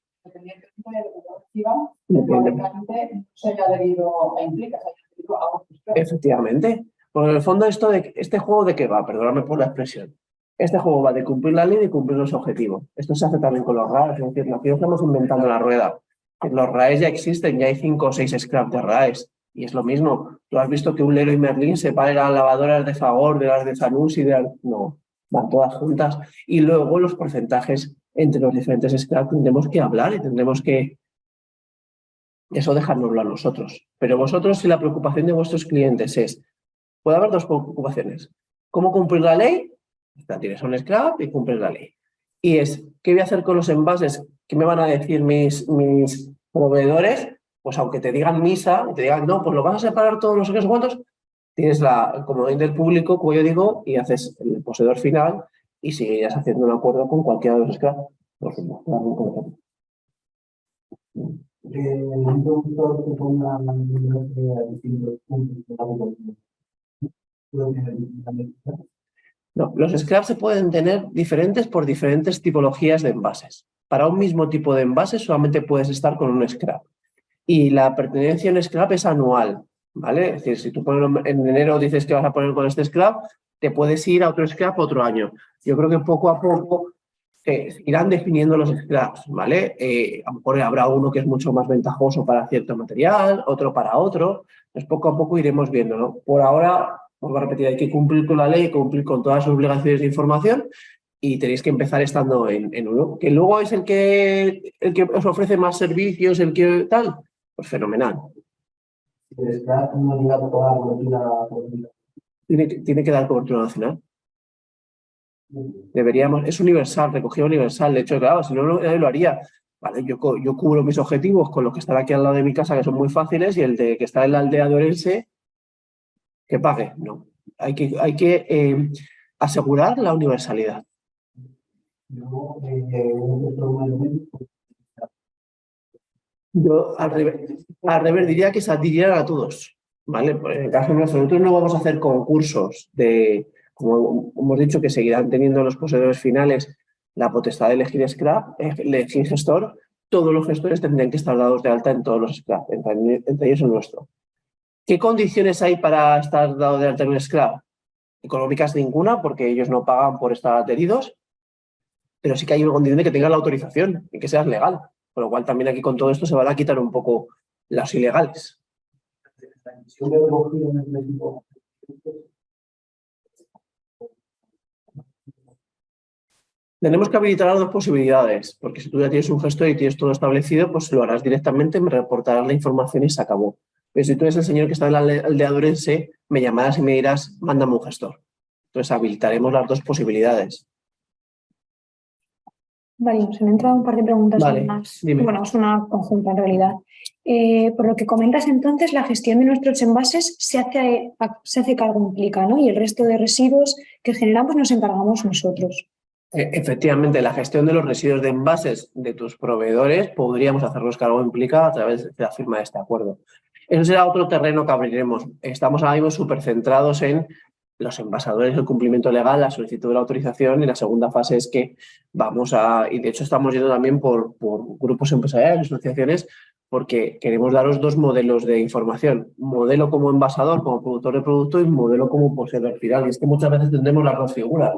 Efectivamente. Porque en el fondo este juego de qué va, perdóname por la expresión. Este juego va de cumplir la ley y de cumplir los objetivos. Esto se hace también con los RAEs, es decir, aquí no estamos inventando la rueda. Los RAEs ya existen, ya hay 5 o 6 scrap de RAEs. Y es lo mismo. Tú has visto que un Leroy Merlin separa las lavadoras de Fagor de las de Zanussi, no, van todas juntas. Y luego los porcentajes entre los diferentes scrap tendremos que hablar y tendremos que eso dejárnoslo a nosotros. Pero vosotros, si la preocupación de vuestros clientes es, puede haber dos preocupaciones. ¿Cómo cumplir la ley? Tienes un scrap y cumples la ley. Y es, ¿qué voy a hacer con los envases? ¿Qué me van a decir mis proveedores? Pues aunque te digan misa, te digan, no, pues lo vas a separar todos los cuantos, tienes la comodidad del público, como yo digo, y haces el poseedor final y sigues haciendo un acuerdo con cualquiera de los scrap. Por supuesto. Un productor que ponga distintos puntos. No, los scraps se pueden tener diferentes por diferentes tipologías de envases. Para un mismo tipo de envase solamente puedes estar con un scrap. Y la pertenencia a un scrap es anual, ¿vale? Es decir, si tú en enero dices que vas a poner con este scrap, te puedes ir a otro scrap otro año. Yo creo que poco a poco se irán definiendo los scraps, ¿vale? A lo mejor habrá uno que es mucho más ventajoso para cierto material, otro para otro. Pues poco a poco iremos viendo, ¿no? Por ahora, vuelvo a repetir, hay que cumplir con la ley, cumplir con todas las obligaciones de información y tenéis que empezar estando en uno, que luego es el que os ofrece más servicios, el que tal, pues fenomenal. Tiene que dar cobertura nacional. Es universal, recogida universal. De hecho, claro, si no, nadie lo haría. Vale, yo cubro mis objetivos con los que están aquí al lado de mi casa, que son muy fáciles, y el de que está en la aldea de Orense, que pague. No. Hay que asegurar la universalidad. Yo al revés diría que se adhirieran a todos. ¿Vale? Pues en el caso nuestro, nosotros no vamos a hacer concursos como hemos dicho, que seguirán teniendo los poseedores finales la potestad de elegir scrap, elegir gestor. Todos los gestores tendrían que estar dados de alta en todos los scrap, entre ellos el nuestro. ¿Qué condiciones hay para estar dado de alta en un scrap? Económicas ninguna, porque ellos no pagan por estar adheridos, pero sí que hay una condición de que tengan la autorización y que seas legal. Con lo cual también aquí con todo esto se van a quitar un poco las ilegales. Tenemos que habilitar las dos posibilidades, porque si tú ya tienes un gestor y tienes todo establecido, pues lo harás directamente, me reportarás la información y se acabó. Pero si tú eres el señor que está en la aldea de Orense, me llamarás y me dirás, mándame un gestor. Entonces habilitaremos las dos posibilidades. Vale, se me han entrado un par de preguntas más. Dime. Bueno, es una conjunta en realidad. Por lo que comentas entonces, la gestión de nuestros envases se hace cargo Implica, ¿no? Y el resto de residuos que generamos nos encargamos nosotros. Efectivamente, la gestión de los residuos de envases de tus proveedores podríamos hacerlos cargo Implica a través de la firma de este acuerdo. Eso será otro terreno que abriremos. Estamos ahora mismo súper centrados en los envasadores, el cumplimiento legal, la solicitud de la autorización, y la segunda fase es que y de hecho estamos yendo también por grupos empresariales, asociaciones, porque queremos daros dos modelos de información. Modelo como envasador, como productor de producto, y modelo como poseedor final. Y es que muchas veces tendremos las dos figuras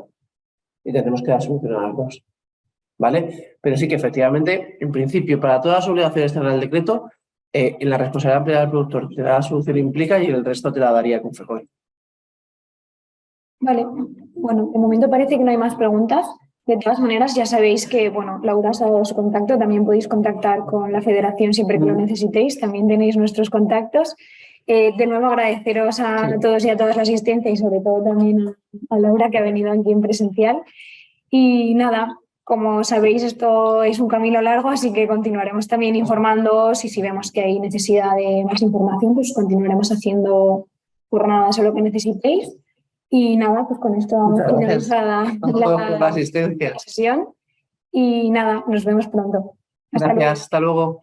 y tenemos que dar solución a las dos. ¿Vale? Pero sí que efectivamente, en principio, para todas las obligaciones en el decreto, en la responsabilidad ampliada del productor te da la solución Implica y el resto te la daría con Frecoin. Vale, bueno, de momento parece que no hay más preguntas. De todas maneras, ya sabéis que, bueno, Laura os ha dado su contacto, también podéis contactar con la federación siempre que lo necesitéis, también tenéis nuestros contactos. De nuevo agradeceros a todos y a todas la asistencia y sobre todo también a Laura que ha venido aquí en presencial. Y nada, como sabéis, esto es un camino largo, así que continuaremos también informándoos y si vemos que hay necesidad de más información, pues continuaremos haciendo jornadas o lo que necesitéis. Y nada, pues con esto vamos finalizada la sesión. Y nada, nos vemos pronto. Gracias, hasta luego.